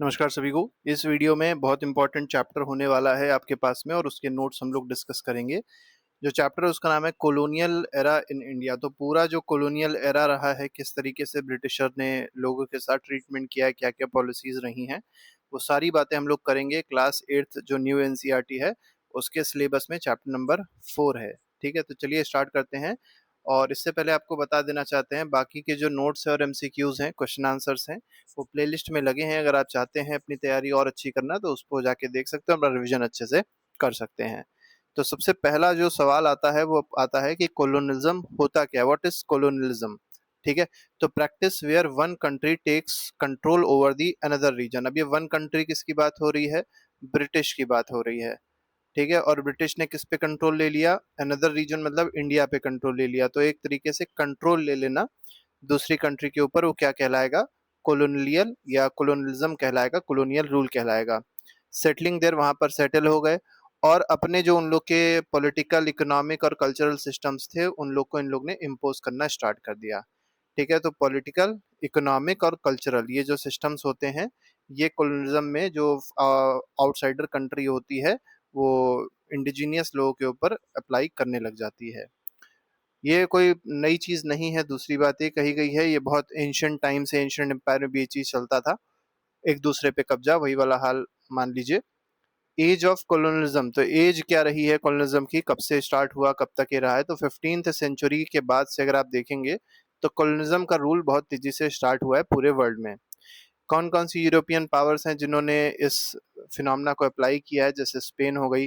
नमस्कार सभी को। इस वीडियो में बहुत इंपॉर्टेंट चैप्टर होने वाला है आपके पास में और उसके नोट्स हम लोग डिस्कस करेंगे। जो चैप्टर है उसका नाम है कॉलोनियल एरा इन इंडिया। तो पूरा जो कॉलोनियल एरा रहा है, किस तरीके से ब्रिटिशर ने लोगों के साथ ट्रीटमेंट किया है, क्या क्या पॉलिसीज रही हैं, वो सारी बातें हम लोग करेंगे। क्लास 8th जो न्यू एनसीईआरटी है उसके सिलेबस में चैप्टर नंबर 4 है। ठीक है, तो चलिए स्टार्ट करते हैं। और इससे पहले आपको बता देना चाहते हैं, बाकी के जो नोट्स है और एमसीक्यूज हैं, क्वेश्चन आंसर्स हैं, वो प्लेलिस्ट में लगे हैं। अगर आप चाहते हैं अपनी तैयारी और अच्छी करना तो उसको जाके देख सकते हैं, अपना रिवीजन अच्छे से कर सकते हैं। तो सबसे पहला जो सवाल आता है वो आता है कि कोलोनिज्म होता क्या, व्हाट इज कोलोनियलिज्म। ठीक है, तो practice where one country takes control over the another region. अब ये वन कंट्री किसकी बात हो रही है? ब्रिटिश की बात हो रही है। ठीक है, और ब्रिटिश ने किस पे कंट्रोल ले लिया? अनदर रीजन मतलब इंडिया पे कंट्रोल ले लिया। तो एक तरीके से कंट्रोल ले लेना दूसरी कंट्री के ऊपर, वो क्या कहलाएगा? कॉलोनियल या कॉलोनियलिज्म कहलाएगा, कॉलोनियल रूल कहलाएगा। सेटलिंग देर, वहां पर सेटल हो गए और अपने जो उन लोग के पॉलिटिकल, इकोनॉमिक और कल्चरल सिस्टम्स थे उन लोग को इन लोग ने इम्पोज करना स्टार्ट कर दिया। ठीक है, तो पॉलिटिकल, इकोनॉमिक और कल्चरल ये जो सिस्टम्स होते हैं, ये कॉलोनिज्म में जो आउटसाइडर कंट्री होती है वो इंडिजीनियस लोगों के ऊपर अप्लाई करने लग जाती है। ये कोई नई चीज नहीं है। दूसरी बात ये कही गई है, ये बहुत एंशियंट टाइम से, एंशियंट एम्पायर में भी ये चीज चलता था, एक दूसरे पे कब्जा, वही वाला हाल मान लीजिए। एज ऑफ कॉलोनिज्म, तो एज क्या रही है कॉलोनिज्म की, कब से स्टार्ट हुआ, कब तक ये रहा है? तो 15th सेंचुरी के बाद से अगर आप देखेंगे तो कॉलोनिज्म का रूल बहुत तेजी से स्टार्ट हुआ है पूरे वर्ल्ड में। कौन कौन सी यूरोपियन पावर्स हैं जिन्होंने इस फिनोमेना को अप्लाई किया है? जैसे स्पेन हो गई,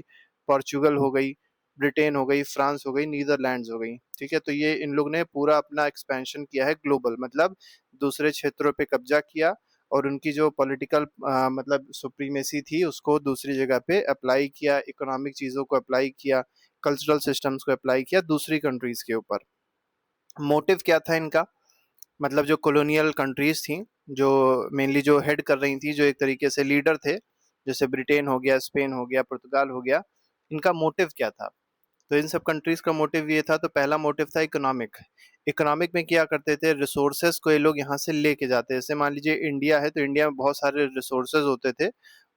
पोर्चुगल हो गई, ब्रिटेन हो गई, फ्रांस हो गई, नीदरलैंड्स हो गई। ठीक है, तो ये इन लोग ने पूरा अपना एक्सपेंशन किया है ग्लोबल, मतलब दूसरे क्षेत्रों पे कब्जा किया और उनकी जो पॉलिटिकल मतलब सुप्रीमेसी थी उसको दूसरी जगह पे अप्लाई किया, इकोनॉमिक चीज़ों को अप्लाई किया, कल्चरल सिस्टम्स को अप्लाई किया दूसरी कंट्रीज के ऊपर। मोटिव क्या था इनका? मतलब जो कॉलोनियल कंट्रीज थी, जो मेनली जो हेड कर रही थी, जो एक तरीके से लीडर थे, जैसे ब्रिटेन हो गया, स्पेन हो गया, पुर्तगाल हो गया, इनका मोटिव क्या था? तो इन सब कंट्रीज का मोटिव ये था। तो पहला मोटिव था इकोनॉमिक। इकोनॉमिक में क्या करते थे? रिसोर्सेज को ये लोग यहाँ से लेके जाते। जैसे मान लीजिए इंडिया है, तो इंडिया में बहुत सारे रिसोर्सेज होते थे,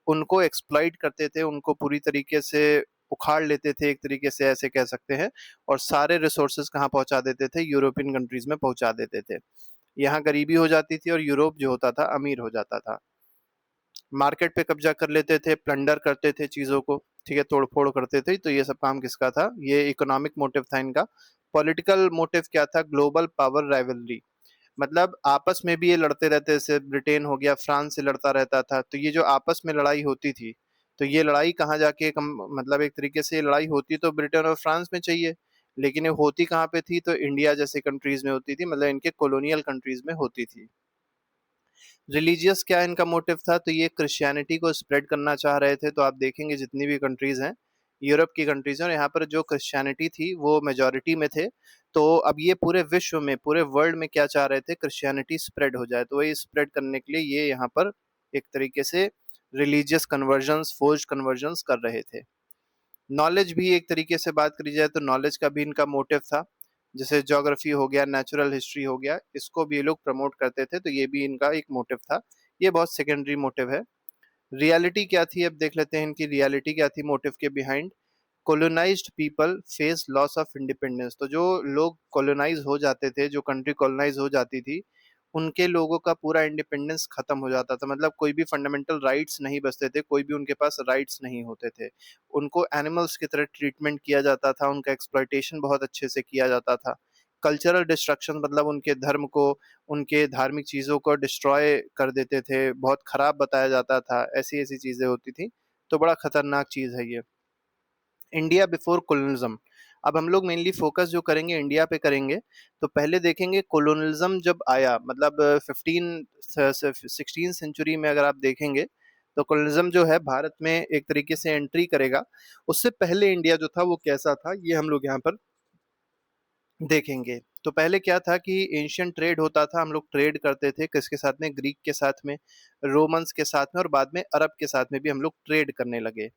उनको एक्सप्लॉइट करते थे, उनको पूरी तरीके से उखाड़ लेते थे, एक तरीके से ऐसे कह सकते हैं। और सारे रिसोर्सेज कहाँ पहुंचा देते थे? यूरोपियन कंट्रीज में पहुंचा देते थे। यहाँ गरीबी हो जाती थी और यूरोप जो होता था अमीर हो जाता था। मार्केट पे कब्जा कर लेते थे, प्लंडर करते थे चीजों को, ठीक है, तोड़ फोड़ करते थे। तो ये सब काम किसका था? ये इकोनॉमिक मोटिव था इनका। पॉलिटिकल मोटिव क्या था? ग्लोबल पावर राइवलरी, मतलब आपस में भी ये लड़ते रहते, जैसे ब्रिटेन हो गया फ्रांस से लड़ता रहता था। तो ये जो आपस में लड़ाई होती थी, तो ये लड़ाई कहाँ जाके मतलब एक तरीके से ये लड़ाई होती तो ब्रिटेन और फ्रांस में चाहिए, लेकिन ये होती कहाँ पे थी? तो इंडिया जैसे कंट्रीज में होती थी, मतलब इनके कॉलोनियल कंट्रीज में होती थी। रिलीजियस क्या इनका मोटिव था? तो ये क्रिश्चियनिटी को स्प्रेड करना चाह रहे थे। तो आप देखेंगे जितनी भी कंट्रीज हैं, यूरोप की कंट्रीज हैं, और यहाँ पर जो क्रिश्चियनिटी थी वो मेजोरिटी में थे। तो अब ये पूरे विश्व में, पूरे वर्ल्ड में क्या चाह रहे थे? क्रिश्चियनिटी स्प्रेड हो जाए। तो वही स्प्रेड करने के लिए ये यहाँ पर एक तरीके से रिलीजियस कन्वर्जन्स, फोर्स्ड कन्वर्जन्स कर रहे थे। नॉलेज भी एक तरीके से बात करी जाए तो नॉलेज का भी इनका मोटिव था। जैसे ज्योग्राफी हो गया, नेचुरल हिस्ट्री हो गया, इसको भी ये लोग प्रमोट करते थे। तो ये भी इनका एक मोटिव था। ये बहुत सेकेंडरी मोटिव है। रियलिटी क्या थी, अब देख लेते हैं इनकी रियलिटी क्या थी मोटिव के behind. Colonised people face loss of independence. तो जो लोग कॉलोनाइज हो जाते थे, जो कंट्री कॉलोनाइज हो जाती थी, उनके लोगों का पूरा इंडिपेंडेंस खत्म हो जाता था। मतलब कोई भी फंडामेंटल राइट्स नहीं बचते थे, कोई भी उनके पास राइट्स नहीं होते थे। उनको एनिमल्स की तरह ट्रीटमेंट किया जाता था, उनका एक्सप्लॉइटेशन बहुत अच्छे से किया जाता था। कल्चरल डिस्ट्रक्शन मतलब उनके धर्म को, उनके धार्मिक चीज़ों को डिस्ट्रॉय कर देते थे, बहुत खराब बताया जाता था, ऐसी ऐसी चीज़ें होती थी। तो बड़ा खतरनाक चीज़ है ये। India before colonialism. अब हम लोग मेनली फोकस जो करेंगे इंडिया पे करेंगे। तो पहले देखेंगे कोलोनिज्म जब आया, मतलब 16 सेंचुरी में अगर आप देखेंगे तो कोलोनिज्म जो है भारत में एक तरीके से एंट्री करेगा। उससे पहले इंडिया जो था वो कैसा था, ये हम लोग यहाँ पर देखेंगे। तो पहले क्या था कि एशियन ट्रेड होता था, हम लोग ट्रेड करते थे किसके साथ में? ग्रीक के साथ में, रोमन्स के साथ में, और बाद में अरब के साथ में भी हम लोग ट्रेड करने लगे।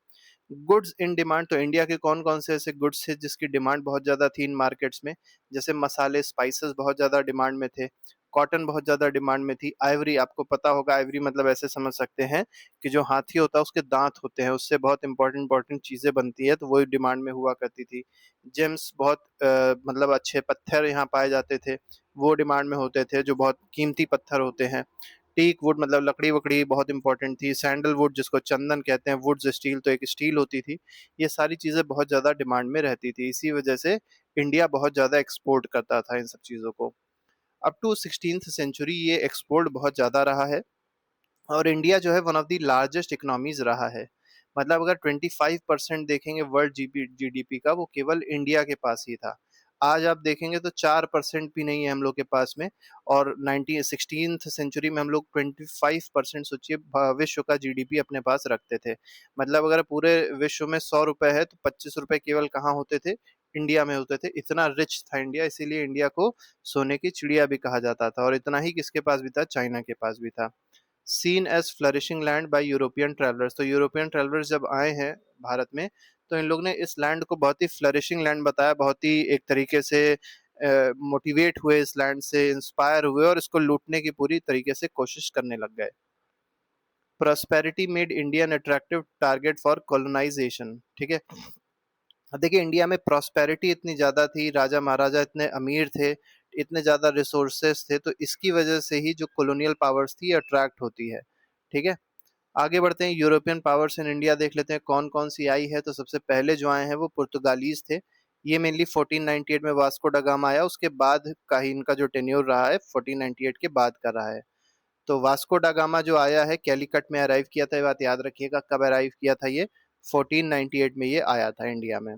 गुड्स इन डिमांड, तो इंडिया के कौन कौन से ऐसे गुड्स थे जिसकी डिमांड बहुत ज्यादा थी इन मार्केट्स में? जैसे मसाले, स्पाइसेस बहुत ज्यादा डिमांड में थे। कॉटन बहुत ज़्यादा डिमांड में थी, आइवरी आपको पता होगा, आइवरी मतलब ऐसे समझ सकते हैं कि जो हाथी होता है उसके दाँत होते हैं, उससे बहुत इम्पोर्टेंट चीज़ें बनती है, तो वो डिमांड में हुआ करती थी। जेम्स बहुत मतलब अच्छे पत्थर यहाँ पाए जाते थे, वो डिमांड में होते थे, जो बहुत कीमती पत्थर होते हैं। टीक वुड मतलब लकड़ी-वकड़ी बहुत इम्पोर्टेंट थी, सैंडलवुड जिसको चंदन कहते हैं, वुड्स स्टील तो एक स्टील होती थी। ये सारी चीज़ें बहुत ज़्यादा डिमांड में रहती थी, इसी वजह से इंडिया बहुत ज़्यादा एक्सपोर्ट करता था इन सब चीज़ों को। अप टू 16th सेंचुरी ये एक्सपोर्ट बहुत ज़्यादा रहा है और इंडिया जो है one of the largest economies रहा है। मतलब अगर 25% देखेंगे वर्ल्ड जीडीपी का, वो केवल इंडिया के पास ही था। आज आप देखेंगे तो 4% भी नहीं है हम लोग के पास में, और 16th सेंचुरी में हम लोग 25% सोचिए विश्व का जीडीपी अपने पास रखते थे। मतलब अगर पूरे विश्व में 100 रुपए है तो 25 रुपए केवल कहाँ होते थे? इंडिया में होते थे। इतना रिच था इंडिया, इसीलिए इंडिया को सोने की चिड़िया भी कहा जाता था, और इतना ही किसके पास भी था? चाइना के पास भी था। Seen as flourishing land by European travellers, तो यूरोपियन ट्रैवलर्स जब आए हैं भारत में, तो इन लोग ने इस लैंड को बहुत ही फ्लरिशिंग लैंड बताया, बहुत ही एक तरीके से मोटिवेट हुए, इस लैंड से इंस्पायर हुए और इसको लूटने की पूरी तरीके से कोशिश करने लग गए। Prosperity made Indian attractive target for colonisation, ठीक है। अब देखिए इंडिया में प्रॉस्पेरिटी इतनी ज़्यादा थी, राजा महाराजा इतने अमीर थे, इतने ज़्यादा रिसोर्सेस थे, तो इसकी वजह से ही जो कॉलोनियल पावर्स थी अट्रैक्ट होती है, ठीक है। आगे बढ़ते हैं, यूरोपियन पावर्स इन इंडिया देख लेते हैं कौन कौन सी आई है। तो सबसे पहले जो आए हैं वो पुर्तगालीज थे। ये मेनली 1498 में वास्को ड गामा आया, उसके बाद का ही इनका जो टेन्योर रहा है 1498 के बाद का रहा है। तो वास्को डा गामा जो आया है कैलीकट में अराइव किया था, ये बात याद रखिएगा, कब अराइव किया था ये? 1498 में ये आया था इंडिया में।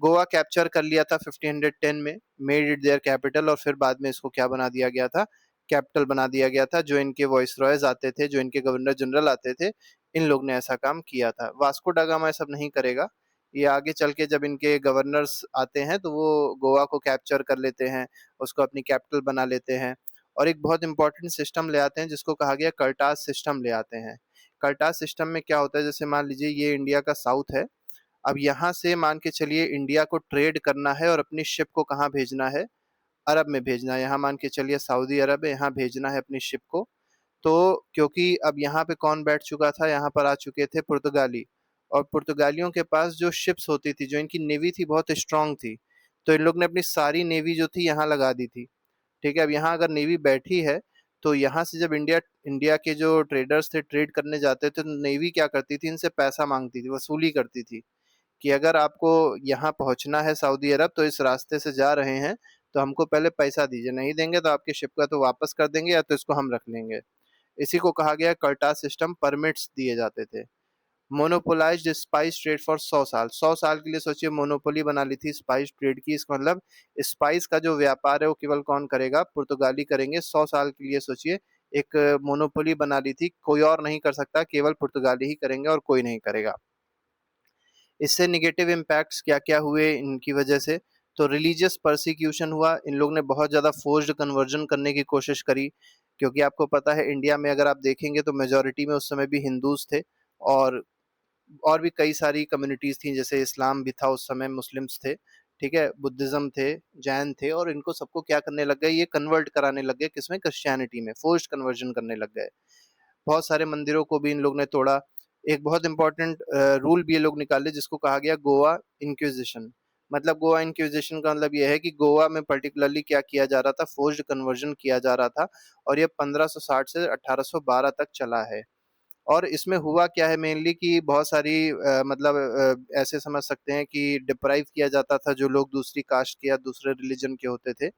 गोवा कैप्चर कर लिया था 1510 में, मेड इट देयर कैपिटल, और फिर बाद में इसको क्या बना दिया गया था? कैपिटल बना दिया गया था। जो इनके वॉइसरॉयज आते थे, जो इनके गवर्नर जनरल आते थे, इन लोग ने ऐसा काम किया था। वास्को डा गामा सब नहीं करेगा, ये आगे चल के जब इनके गवर्नर्स आते हैं तो वो गोवा को कैप्चर कर लेते हैं, उसको अपनी कैपिटल बना लेते हैं, और एक बहुत इंपॉर्टेंट सिस्टम ले आते हैं जिसको कहा गया कर्टास सिस्टम ले आते हैं। कर्टास सिस्टम में क्या होता है, जैसे मान लीजिए ये इंडिया का साउथ है, अब यहाँ से मान के चलिए इंडिया को ट्रेड करना है और अपनी शिप को कहाँ भेजना है? अरब में भेजना है। यहाँ मान के चलिए सऊदी अरब है, यहाँ भेजना है अपनी शिप को। तो क्योंकि अब यहाँ पे कौन बैठ चुका था? यहाँ पर आ चुके थे पुर्तगाली, और पुर्तगालियों के पास जो शिप्स होती थी, जो इनकी नेवी थी, बहुत स्ट्रांग थी। तो इन लोग ने अपनी सारी नेवी जो थी यहाँ लगा दी थी, ठीक है। अब यहाँ अगर नेवी बैठी है, तो यहाँ से जब इंडिया इंडिया के जो ट्रेडर्स थे ट्रेड करने जाते थे, तो नेवी क्या करती थी? इनसे पैसा मांगती थी, वसूली करती थी कि अगर आपको यहाँ पहुँचना है सऊदी अरब, तो इस रास्ते से जा रहे हैं, तो हमको पहले पैसा दीजिए, नहीं देंगे तो आपकी शिप का तो वापस कर देंगे या तो इसको हम रख लेंगे। इसी को कहा गया कर्टा सिस्टम, परमिट्स दिए जाते थे। मोनोपोलाइज्ड स्पाइस ट्रेड फॉर 100 साल, 100 साल के लिए सोचिए मोनोपोली बना ली थी स्पाइस ट्रेड की। इसका मतलब स्पाइस का जो व्यापार है वो केवल कौन करेगा? पुर्तगाली करेंगे। 100 साल के लिए सोचिए एक मोनोपोली बना ली थी, कोई और नहीं कर सकता, केवल पुर्तगाली ही करेंगे और कोई नहीं करेगा। इससे निगेटिव इम्पैक्ट्स क्या-क्या हुए इनकी वजह से? तो रिलीजियस परसिक्यूशन हुआ, इन लोग ने बहुत ज़्यादा फोर्स्ड कन्वर्जन करने की कोशिश करी, क्योंकि आपको पता है इंडिया में अगर आप देखेंगे तो मेजॉरिटी में उस समय भी हिंदूज़ थे, और भी कई सारी कम्युनिटीज़ थी, जैसे इस्लाम भी था उस समय, मुस्लिम्स थे, ठीक है? बुद्धिज़्म थे, जैन थे, और इनको सबको क्या करने लग गए? ये कन्वर्ट कराने लग गए, किसमें? क्रिश्चियनिटी में, फोर्स्ड कन्वर्जन करने लग गए। बहुत सारे मंदिरों को भी इन लोग ने तोड़ा। एक बहुत इंपॉर्टेंट रूल भी ये लोग निकाले जिसको कहा गया गोवा इंक्विजिशन। मतलब गोवा इंक्विजिशन का मतलब ये है कि गोवा में पर्टिकुलरली क्या किया जा रहा था? फोर्स्ड कन्वर्जन किया जा रहा था, और ये 1560 से 1812 तक चला है। और इसमें हुआ क्या है मेनली कि बहुत सारी मतलब ऐसे समझ सकते हैं कि डिप्राइव किया जाता था जो लोग दूसरी कास्ट के या दूसरे रिलीजन के होते थे,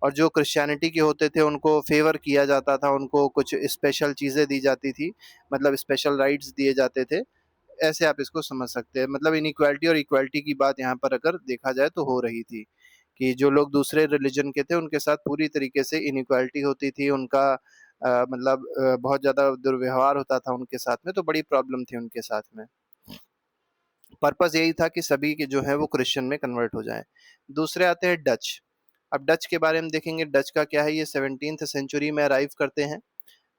और जो क्रिश्चियनिटी के होते थे उनको फेवर किया जाता था, उनको कुछ स्पेशल चीज़ें दी जाती थी, मतलब स्पेशल राइट्स दिए जाते थे। ऐसे आप इसको समझ सकते हैं, मतलब इनइक्वालिटी और इक्वालिटी की बात यहाँ पर अगर देखा जाए तो हो रही थी, कि जो लोग दूसरे रिलीजन के थे उनके साथ पूरी तरीके से इनइक्वालिटी होती थी, उनका मतलब बहुत ज़्यादा दुर्व्यवहार होता था उनके साथ में, तो बड़ी प्रॉब्लम थी उनके साथ में। पर्पज़ यही था कि सभी के जो है वो क्रिश्चियन में कन्वर्ट हो जाएँ। दूसरे आते हैं डच। अब डच के बारे में देखेंगे, डच का क्या है? ये 17th सेंचुरी में अराइव करते हैं।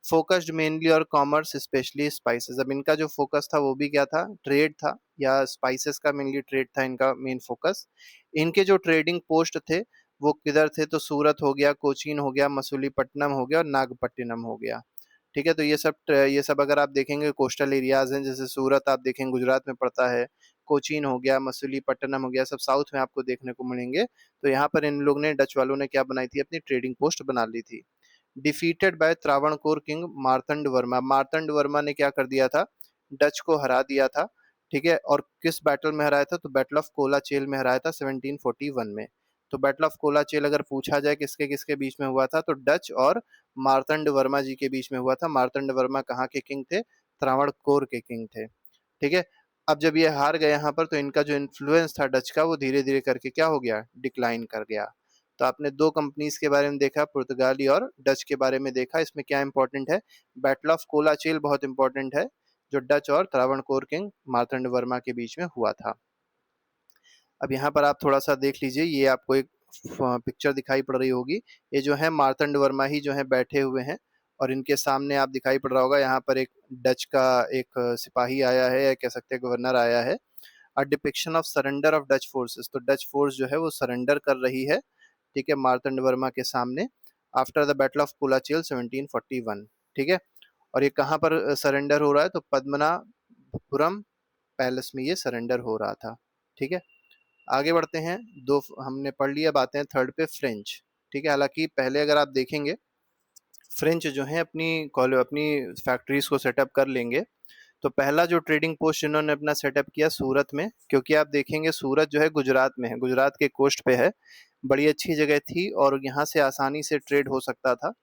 फोकस्ड मेनली और कॉमर्स स्पेशली स्पाइसेस। अब इनका जो फोकस था वो भी क्या था? ट्रेड था, या स्पाइसेस का मेनली ट्रेड था इनका मेन फोकस। इनके जो ट्रेडिंग पोस्ट थे वो किधर थे, तो सूरत हो गया, कोचीन हो गया, मसूलीपट्टनम हो गया और नागपट्टिनम हो गया। ठीक है, तो ये सब अगर आप देखेंगे कोस्टल एरियाज हैं, जैसे सूरत आप देखेंगे गुजरात में पड़ता है, कोचीन हो गया, मसूलीपट्टनम हो गया, सब साउथ में आपको देखने को मिलेंगे। तो यहाँ पर इन लोग ने, डच वालों ने क्या बनाई थी, अपनी ट्रेडिंग पोस्ट बना ली थी। Defeated by Travancore king Martand Verma, Martand Verma ने क्या कर दिया था, डच को हरा दिया था। ठीक है, और किस बैटल में हराया था, तो बैटल ऑफ कोलाचेल में हराया था 1741 में। तो बैटल ऑफ कोलाचेल अगर पूछा जाए किसके किसके बीच में हुआ था, तो डच और मार्तंड वर्मा जी के बीच में हुआ था। मार्तंड वर्मा कहाँ के किंग थे, त्रावणकोर के किंग थे। ठीक है, अब जब ये हार गए यहाँ पर, तो इनका जो इन्फ्लुएंस था डच का, वो धीरे धीरे करके क्या हो गया, डिक्लाइन कर गया। तो आपने दो कंपनीज के बारे में देखा, पुर्तगाली और डच के बारे में देखा। इसमें क्या इंपॉर्टेंट है, बैटल ऑफ कोलाचेल बहुत इंपॉर्टेंट है, जो डच और त्रावणकोर किंग मार्तंड वर्मा के बीच में हुआ था। अब यहाँ पर आप थोड़ा सा देख लीजिए, ये आपको एक पिक्चर दिखाई पड़ रही होगी। ये जो है मार्तंड वर्मा ही जो है बैठे हुए हैं, और इनके सामने आप दिखाई पड़ रहा होगा यहाँ पर एक डच का एक सिपाही आया है, या कह सकते हैं गवर्नर आया है। अ depiction of surrender of Dutch forces, तो डच फोर्स जो है वो सरेंडर कर रही है, ठीक है, मार्तंड वर्मा के सामने, आफ्टर द बैटल ऑफ कोलाचिल 1741। ठीक है, और ये कहाँ पर सरेंडर हो रहा है, तो पद्मनाभपुरम पैलेस में ये सरेंडर हो रहा था। ठीक है, आगे बढ़ते हैं। दो हमने पढ़ लिया, अब आते हैं थर्ड पे, फ्रेंच। ठीक है, हालांकि पहले अगर आप देखेंगे, फ्रेंच जो है अपनी फैक्ट्रीज को सेटअप कर लेंगे। तो पहला जो ट्रेडिंग पोस्ट इन्होंने अपना सेटअप किया सूरत में, क्योंकि आप देखेंगे सूरत जो है गुजरात में है, गुजरात के कोस्ट पे है, बड़ी अच्छी जगह थी और यहाँ से आसानी से ट्रेड हो सकता था।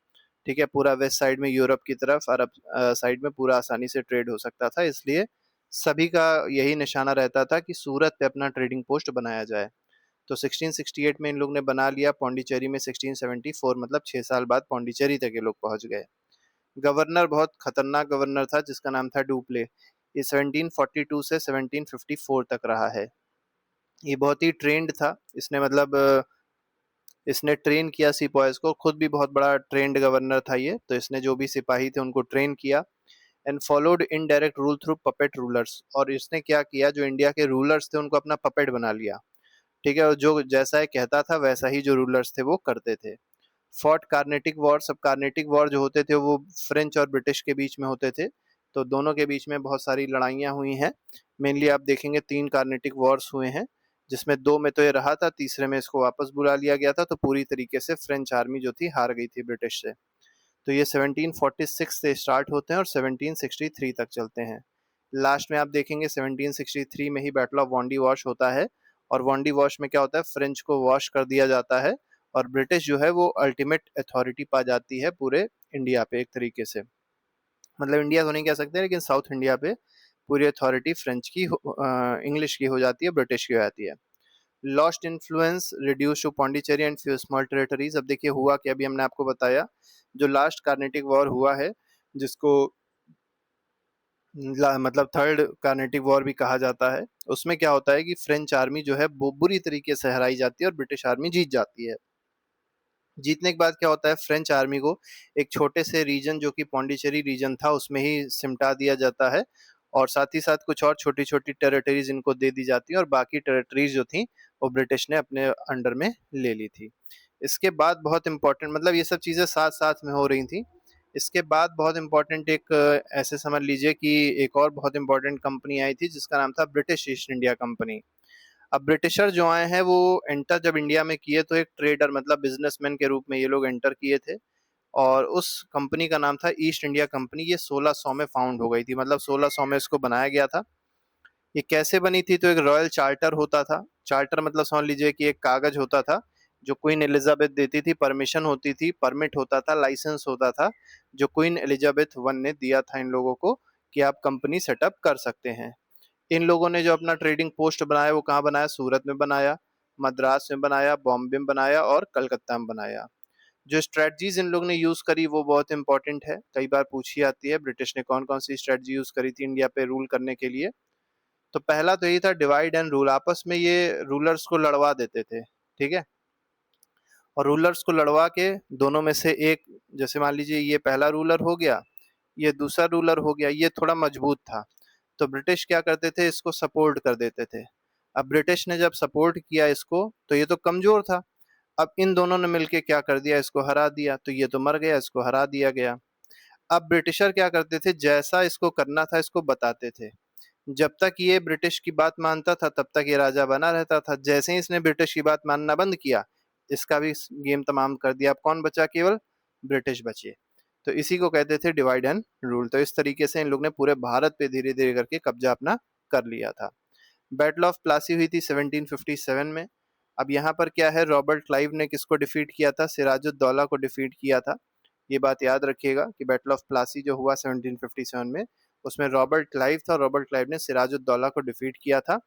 ठीक है, पूरा वेस्ट साइड में यूरोप की तरफ, अरब साइड में पूरा आसानी से ट्रेड हो सकता था, इसलिए सभी का यही निशाना रहता था कि सूरत पे अपना ट्रेडिंग पोस्ट बनाया जाए। तो 1668 में इन लोग ने बना लिया, पौंडीचेरी में 1674, मतलब 6 साल बाद पौंडीचेरी तक ये लोग पहुंच गए। गवर्नर बहुत खतरनाक गवर्नर था जिसका नाम था डुप्ले। ये 1742 से 1754 तक रहा है। ये बहुत ही ट्रेंड था, इसने मतलब इसने ट्रेन किया सिपाहीज को, खुद भी बहुत बड़ा ट्रेंड गवर्नर था ये। तो इसने जो भी सिपाही थे उनको ट्रेन किया, and followed indirect rule through puppet rulers, और इसने क्या किया, जो इंडिया के रूलर्स थे उनको अपना पपेट बना लिया। ठीक है, और जो जैसा ये कहता था वैसा ही जो रूलर्स थे वो करते थे। फॉर्ट कार्नेटिक वॉर, सब कार्नेटिक वॉर जो होते थे वो फ्रेंच और ब्रिटिश के बीच में होते थे। तो दोनों के बीच में बहुत सारी लड़ाइयाँ हुई हैं। मेनली आप देखेंगे 3 कार्नेटिक वॉर्स हुए हैं, जिसमें 2 में तो ये रहा था, तीसरे में इसको वापस बुला लिया गया था। तो पूरी तरीके से फ्रेंच आर्मी जो थी हार गई थी ब्रिटिश से। तो ये 1746 से स्टार्ट होते हैं और 1763 तक चलते हैं। लास्ट में आप देखेंगे 1763 में ही बैटल ऑफ वॉन्डी वॉश होता है, और वॉन्डी वॉश में क्या होता है, फ्रेंच को वॉश कर दिया जाता है, और ब्रिटिश जो है वो अल्टीमेट अथॉरिटी पा जाती है पूरे इंडिया पे एक तरीके से। मतलब इंडिया तो नहीं कह सकते, लेकिन साउथ इंडिया पे पूरी अथॉरिटी फ्रेंच की इंग्लिश की हो जाती है, ब्रिटिश की हो जाती है। Lost influence reduce to Pondicherry and few small territories. अब देखिए हुआ कि अभी हमने आपको बताया, जो लास्ट कार्नेटिक वॉर हुआ है, जिसको मतलब थर्ड कार्नेटिक वॉर भी कहा जाता है, उसमें क्या होता है कि फ्रेंच आर्मी जो है वो बुरी तरीके से हराई जाती है और ब्रिटिश आर्मी जीत जाती है। जीतने के बाद क्या होता है, फ्रेंच आर्मी को एक छोटे से रीजन जो कि पौंडीचेरी रीजन था उसमें ही सिमटा दिया जाता है, और साथ ही साथ कुछ और छोटी छोटी टेरिटरीज इनको दे दी जाती है, और बाकी टेरिटरीज जो थी वो ब्रिटिश ने अपने अंडर में ले ली थी। इसके बाद बहुत इंपॉर्टेंट, मतलब ये सब चीज़ें साथ साथ में हो रही थी। इसके बाद बहुत इंपॉर्टेंट एक ऐसे समझ लीजिए कि एक और बहुत इंपॉर्टेंट कंपनी आई थी जिसका नाम था ब्रिटिश ईस्ट इंडिया कंपनी। अब ब्रिटिशर जो आए हैं वो एंटर जब इंडिया में किए, तो एक ट्रेडर मतलब बिजनेसमैन के रूप में ये लोग एंटर किए थे, और उस कंपनी का नाम था ईस्ट इंडिया कंपनी। ये 1600 में फाउंड हो गई थी, मतलब 1600 में इसको बनाया गया था। ये कैसे बनी थी, तो एक रॉयल चार्टर होता था। चार्टर मतलब समझ लीजिए कि एक कागज होता था जो क्वीन एलिजाबेथ देती थी, परमिशन होती थी, परमिट होता था, लाइसेंस होता था, जो क्वीन एलिजाबेथ वन ने दिया था इन लोगों को कि आप कंपनी सेटअप कर सकते हैं। इन लोगों ने जो अपना ट्रेडिंग पोस्ट बनाया वो कहाँ बनाया, सूरत में बनाया, मद्रास में बनाया, बॉम्बे में बनाया और कलकत्ता में बनाया। जो स्ट्रेटजीज इन लोग ने यूज करी वो बहुत इंपॉर्टेंट है, कई बार पूछी जाती है ब्रिटिश ने कौन कौन सी स्ट्रेटजी यूज करी थी इंडिया पे रूल करने के लिए। तो पहला तो यही था, डिवाइड एंड रूल, आपस में ये रूलर्स को लड़वा देते थे। ठीक है, और रूलर्स को लड़वा के दोनों में से एक, जैसे मान लीजिए ये पहला रूलर हो गया, ये दूसरा रूलर हो गया, ये थोड़ा मजबूत था, तो ब्रिटिश क्या करते थे, इसको सपोर्ट कर देते थे। अब ब्रिटिश ने जब सपोर्ट किया इसको, तो ये तो कमजोर था, अब इन दोनों ने मिलके क्या कर दिया, इसको हरा दिया, तो ये तो मर गया, इसको हरा दिया गया। अब ब्रिटिशर क्या करते थे, जैसा इसको करना था इसको बताते थे। जब तक ये ब्रिटिश की बात मानता था तब तक ये राजा बना रहता था। जैसे ही इसने ब्रिटिश की बात मानना बंद किया, इसका भी गेम तमाम कर दिया। अब कौन बचा, केवल ब्रिटिश बचे। तो इसी को कहते थे डिवाइड एंड रूल। तो इस तरीके से इन लोग ने पूरे भारत पे धीरे धीरे करके कब्जा अपना कर लिया था। बैटल ऑफ प्लासी हुई थी 1757 में। अब यहाँ पर क्या है, रॉबर्ट क्लाइव ने किसको डिफीट किया था, सिराजुद्दौला को डिफीट किया था। ये बात याद रखिएगा कि बैटल ऑफ प्लासी जो हुआ 1757 में, उसमें रॉबर्ट क्लाइव था। रॉबर्ट क्लाइव ने सिराजुद्दौला को डिफीट किया था।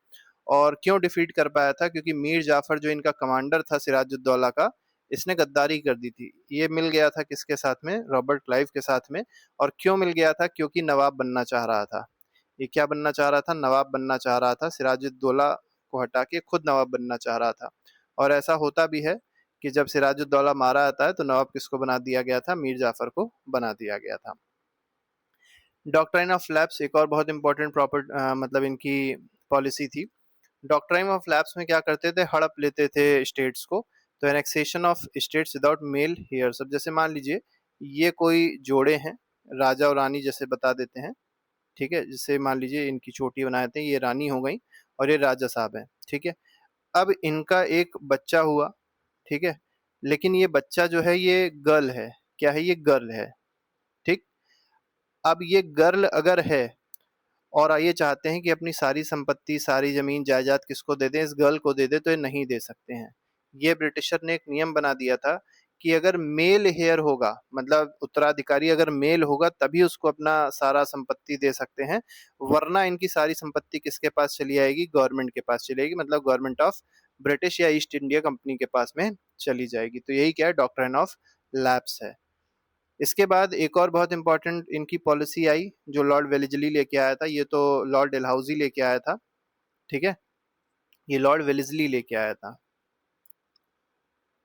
और क्यों डिफीट कर पाया था, क्योंकि मीर जाफर जो इनका कमांडर था सिराजुद्दौला का, इसने गद्दारी कर दी थी। ये मिल गया था किसके साथ में, रॉबर्ट क्लाइव के साथ में। और क्यों मिल गया था, क्योंकि नवाब बनना चाह रहा था। ये क्या बनना चाह रहा था, नवाब बनना चाह रहा था। सिराजुद्दौला को हटा के खुद नवाब बनना चाह रहा था। और ऐसा होता भी है कि जब सिराजुद्दौला मारा जाता है तो नवाब किसको बना दिया गया था, मीर जाफर को बना दिया गया था। डॉक्ट्राइन ऑफ लैप्स एक और बहुत इंपॉर्टेंट मतलब इनकी पॉलिसी थी। डॉक्ट्राइन ऑफ लैप्स में क्या करते थे, हड़प लेते थे स्टेट्स को। तो annexation of states without male heirs. अब जैसे मान लीजिए ये कोई जोड़े हैं, राजा और रानी जैसे बता देते हैं, ठीक है। जिससे मान लीजिए इनकी चोटी बना देते हैं, ये रानी हो गई और ये राजा साहब हैं, ठीक है। अब इनका एक बच्चा हुआ, ठीक है। लेकिन ये बच्चा जो है ये गर्ल है, क्या है, ये गर्ल है, ठीक। अब ये गर्ल अगर है और ये चाहते हैं कि अपनी सारी संपत्ति, सारी जमीन जायदाद किसको दे दें, इस गर्ल को दे दे, तो ये नहीं दे सकते हैं। ये ब्रिटिशर ने एक नियम बना दिया था कि अगर मेल हेयर होगा, मतलब उत्तराधिकारी अगर मेल होगा, तभी उसको अपना सारा संपत्ति दे सकते हैं। वरना इनकी सारी संपत्ति किसके पास चली आएगी, गवर्नमेंट के पास चली आएगी, मतलब गवर्नमेंट ऑफ ब्रिटिश या ईस्ट इंडिया कंपनी के पास में चली जाएगी। तो यही क्या है, डॉक्ट्रिन ऑफ लैप्स है। इसके बाद एक और बहुत इंपॉर्टेंट इनकी पॉलिसी आई जो लॉर्ड वेलेस्ली लेके आया था। ये तो लॉर्ड डलहौजी लेके आया था, ठीक है। ये लॉर्ड वेलेस्ली लेके आया था।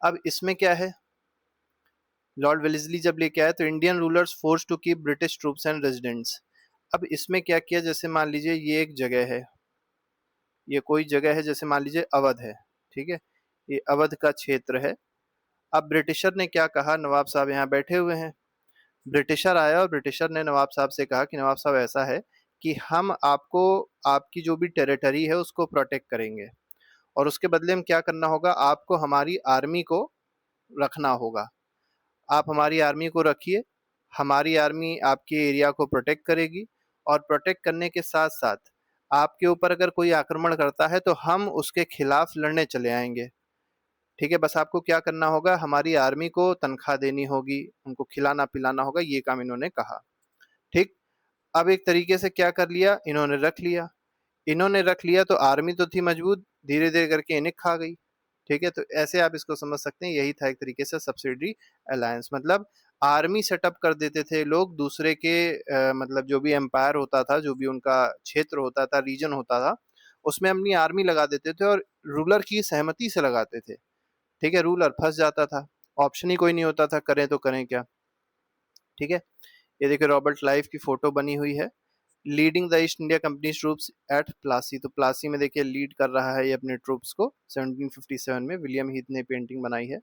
अब इसमें क्या है, लॉर्ड वेलेस्ली जब लेके आया तो Indian rulers force to keep British troops and residents. अब इसमें क्या किया, जैसे मान लीजिए ये एक जगह है, ये कोई जगह है, जैसे मान लीजिए अवध है, ठीक है। ये अवध का क्षेत्र है। अब ब्रिटिशर ने क्या कहा, नवाब साहब यहाँ बैठे हुए हैं। ब्रिटिशर आया और ब्रिटिशर ने नवाब साहब से कहा कि नवाब साहब ऐसा है कि हम आपको, आपकी जो भी टेरिटरी है उसको प्रोटेक्ट करेंगे, और उसके बदले में क्या करना होगा, आपको हमारी आर्मी को रखना होगा। आप हमारी आर्मी को रखिए, हमारी आर्मी आपके एरिया को प्रोटेक्ट करेगी, और प्रोटेक्ट करने के साथ साथ आपके ऊपर अगर कोई आक्रमण करता है तो हम उसके खिलाफ लड़ने चले आएंगे, ठीक है। बस आपको क्या करना होगा, हमारी आर्मी को तनख्वाह देनी होगी, उनको खिलाना पिलाना होगा, ये काम इन्होंने कहा, ठीक। अब एक तरीके से क्या कर लिया, इन्होंने रख लिया। इन्होंने रख लिया तो आर्मी तो थी मजबूत, धीरे धीरे करके इन्हें खा गई, ठीक है। तो ऐसे आप इसको समझ सकते हैं, यही था एक तरीके से सब्सिडरी अलायंस। मतलब आर्मी सेटअप कर देते थे लोग दूसरे के, मतलब जो भी एम्पायर होता था, जो भी उनका क्षेत्र होता था, रीजन होता था, उसमें अपनी आर्मी लगा देते थे और रूलर की सहमति से लगाते थे, ठीक है। रूलर फंस जाता था, ऑप्शन ही कोई नहीं होता था, करें तो करें क्या, ठीक है। ये देखिए रॉबर्ट क्लाइव की फोटो बनी हुई है, leading the East India company troops at Plassey. तो प्लासी में देखिए लीड कर रहा है ये अपने ट्रूप्स को। 1757 में विलियम हीथ ने पेंटिंग बनाई है।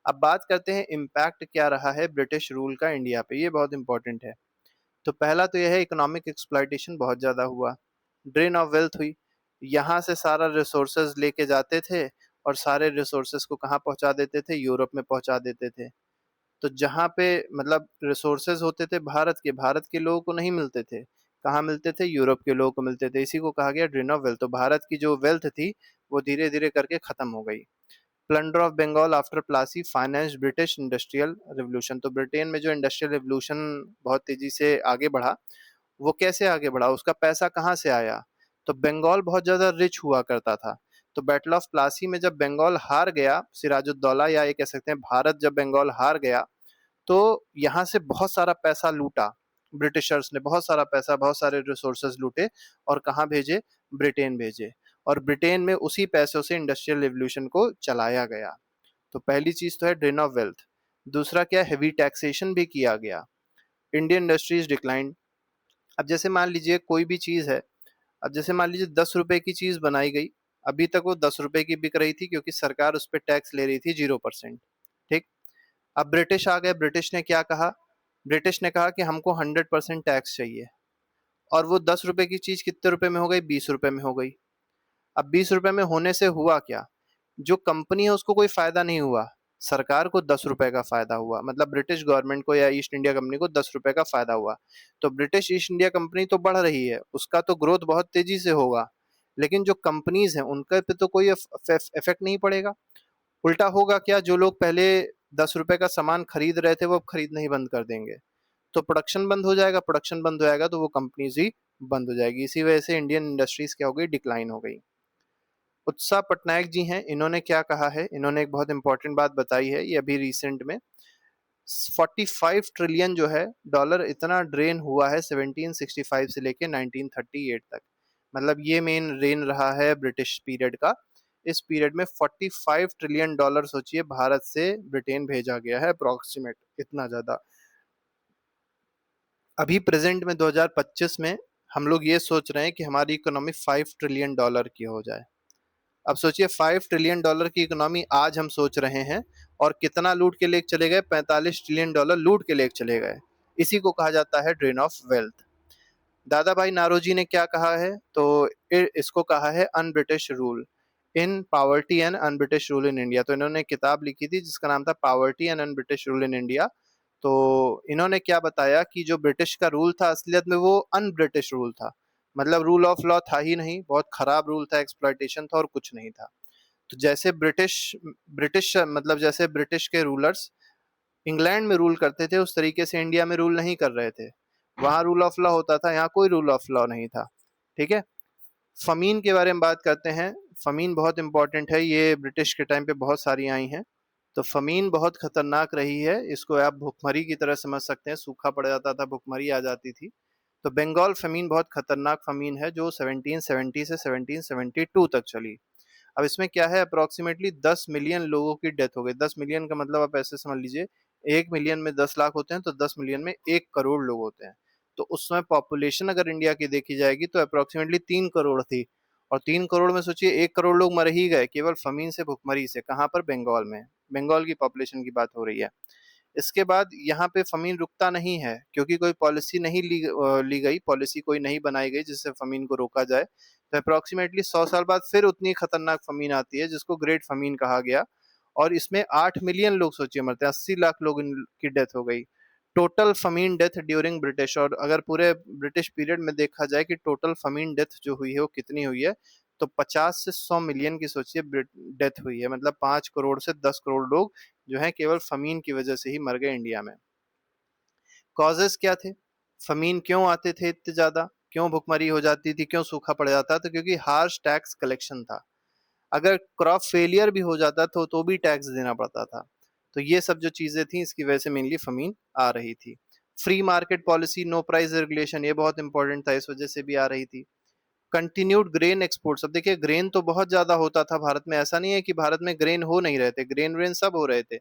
अब बात करते हैं इम्पैक्ट क्या रहा है ब्रिटिश रूल का इंडिया पे, ये बहुत इंपॉर्टेंट है। तो पहला तो यह है, इकोनॉमिक एक्सप्लॉयटेशन बहुत ज़्यादा हुआ, ड्रेन ऑफ वेल्थ हुई। यहाँ से सारा रिसोर्सेज लेके जाते थे और सारे रिसोर्सेज को कहाँ पहुँचा देते थे, यूरोप में पहुँचा देते थे। तो जहाँ पे मतलब रिसोर्सेज होते थे भारत के लोगों को नहीं मिलते थे, कहाँ मिलते थे, यूरोप के लोगों को मिलते थे। इसी को कहा गया ड्रेन ऑफ वेल्थ। तो भारत की जो वेल्थ थी वो धीरे धीरे करके खत्म हो गई। Plunder of Bengal after Plassey finance British industrial revolution. तो ब्रिटेन में जो इंडस्ट्रियल रिवोल्यूशन बहुत तेजी से आगे बढ़ा, वो कैसे आगे बढ़ा, उसका पैसा कहाँ से आया, तो बंगाल बहुत ज्यादा रिच हुआ करता था। तो बैटल ऑफ प्लासी में जब बंगाल हार गया, सिराजुद्दौला या ये कह सकते हैं भारत जब बंगाल हार गया, तो यहाँ से बहुत सारा पैसा लूटा ब्रिटिशर्स ने, बहुत सारा पैसा, बहुत सारे रिसोर्सेज लूटे और कहाँ भेजे, ब्रिटेन भेजे। और ब्रिटेन में उसी पैसों से इंडस्ट्रियल रिवोल्यूशन को चलाया गया। तो पहली चीज तो है ड्रेन ऑफ वेल्थ। दूसरा क्या, हेवी टैक्सेशन भी किया गया। Indian industries decline. अब जैसे मान लीजिए कोई भी चीज है, अब जैसे मान लीजिए 10 रुपए की चीज बनाई गई, अभी तक वो 10 रुपए की बिक रही थी क्योंकि सरकार उस पर टैक्स ले रही थी 0%। ठीक। अब ब्रिटिश आ गए, ब्रिटिश ने क्या कहा? ब्रिटिश ने कहा कि हमको 100% टैक्स चाहिए। और वो 10 रुपए की चीज कितने रुपए में हो गई? 20 रुपए में हो गई। अब 20 रुपए में होने से हुआ क्या? जो कंपनी है उसको कोई फायदा नहीं हुआ, सरकार को 10 रुपए का फायदा हुआ। मतलब ब्रिटिश गवर्नमेंट को या ईस्ट इंडिया कंपनी को 10 रुपए का फायदा हुआ। तो ब्रिटिश ईस्ट इंडिया कंपनी तो बढ़ रही है, उसका तो ग्रोथ बहुत तेजी से होगा, लेकिन जो कंपनीज हैं उनके पे तो कोई इफेक्ट नहीं पड़ेगा। उल्टा होगा क्या? जो लोग पहले 10 रुपए का सामान खरीद रहे थे वो अब खरीदना ही बंद कर देंगे, तो प्रोडक्शन बंद हो जाएगा। प्रोडक्शन बंद हो जाएगा तो वो कंपनीज ही बंद हो जाएगी। इसी वजह से इंडियन इंडस्ट्रीज क्या हो गई? डिक्लाइन हो गई। उत्साह पटनायक जी हैं, इन्होंने क्या कहा है? इन्होंने एक बहुत इंपॉर्टेंट बात बताई है, ये अभी रिसेंट में 45 ट्रिलियन जो है डॉलर इतना ड्रेन हुआ है 1765 से लेके 1938 तक। मतलब ये मेन रेन रहा है ब्रिटिश पीरियड का। इस पीरियड में 45 ट्रिलियन डॉलर, सोचिए, भारत से ब्रिटेन भेजा गया है, अप्रोक्सीमेट इतना ज्यादा। अभी प्रेजेंट में 2025 में हम लोग ये सोच रहे हैं कि हमारी इकोनॉमी 5 ट्रिलियन डॉलर की हो जाए। अब सोचिए, 5 ट्रिलियन डॉलर की इकोनॉमी आज हम सोच रहे हैं, और कितना लूट के लेके चले गए? 45 ट्रिलियन डॉलर लूट के लेके चले गए। इसी को कहा जाता है ड्रेन ऑफ वेल्थ। दादा भाई नारोजी ने क्या कहा है? तो इसको कहा है un British rule in poverty and un British rule in India. तो इन्होंने किताब लिखी थी जिसका नाम था poverty and un British rule in India. तो इन्होंने क्या बताया कि जो ब्रिटिश का रूल था असलियत में वो अन ब्रिटिश रूल था। मतलब रूल ऑफ लॉ था ही नहीं, बहुत खराब रूल था, एक्सप्लॉयटेशन था और कुछ नहीं था। तो जैसे ब्रिटिश ब्रिटिश मतलब जैसे ब्रिटिश के रूलर्स इंग्लैंड में रूल करते थे, उस तरीके से इंडिया में रूल नहीं कर रहे थे। वहां रूल ऑफ लॉ होता था, यहाँ कोई रूल ऑफ लॉ नहीं था। ठीक है। फमीन के बारे में बात करते हैं। फमीन बहुत इंपॉर्टेंट है, ये ब्रिटिश के टाइम पे बहुत सारी आई हैं। तो फमीन बहुत खतरनाक रही है, इसको आप भुखमरी की तरह समझ सकते हैं। सूखा पड़ जाता था, भुखमरी आ जाती थी। तो बंगाल फमीन बहुत खतरनाक फमीन है जो 1770 से 1772 तक चली। अब इसमें क्या है, अप्रोक्सीमेटली 10 मिलियन लोगों की डेथ हो गई। 10 मिलियन का मतलब आप ऐसे समझ लीजिए, 1 मिलियन में 10 लाख होते हैं, तो 10 मिलियन में 1 करोड़ लोग होते हैं। तो उस समय पॉपुलेशन अगर इंडिया की देखी जाएगी तो अप्रोक्सीमेटली 3 करोड़ थी। और 3 करोड़ में सोचिए 1 करोड़ लोग मर ही गए केवल फमीन से, भुखमरी से। कहाँ पर? बंगाल में। बंगाल की पॉपुलेशन की बात हो रही है। इसके बाद यहाँ पे फमीन रुकता नहीं है, क्योंकि कोई पॉलिसी नहीं ली गई, पॉलिसी कोई नहीं बनाई गई जिससे फमीन को रोका जाए। तो अप्रोक्सीमेटली 100 साल बाद फिर उतनी खतरनाक फमीन आती है जिसको ग्रेट फमीन कहा गया। और इसमें 8 मिलियन लोग सोचिए मरते हैं, 80 लाख लोग की डेथ हो गई। टोटल फमीन डेथ ड्यूरिंग ब्रिटिश, और अगर पूरे ब्रिटिश पीरियड में देखा जाए कि टोटल फमीन डेथ जो हुई है वो कितनी हुई है, तो 50 से 100 मिलियन की सोचिए डेथ हुई है। मतलब 5 करोड़ से 10 करोड़ लोग जो है केवल फमीन की वजह से ही मर गए इंडिया में। कॉजेस क्या थे? फमीन क्यों आते थे इतने ज्यादा? क्यों भुखमरी हो जाती थी? क्यों सूखा पड़ जाता? तो क्योंकि हार्श टैक्स कलेक्शन था। अगर क्रॉप फेलियर भी हो जाता तो भी टैक्स देना पड़ता था। तो ये सब जो चीजें थी इसकी वजह से मेनली फमीन आ रही थी। Free market policy, no price regulation, ये बहुत इंपॉर्टेंट था, इस वजह से भी आ रही थी। Continued grain exports. अब देखिए, ग्रेन तो बहुत ज्यादा होता था भारत में, ऐसा नहीं है कि भारत में ग्रेन हो नहीं रहे थे, ग्रेन व्रेन सब हो रहे थे।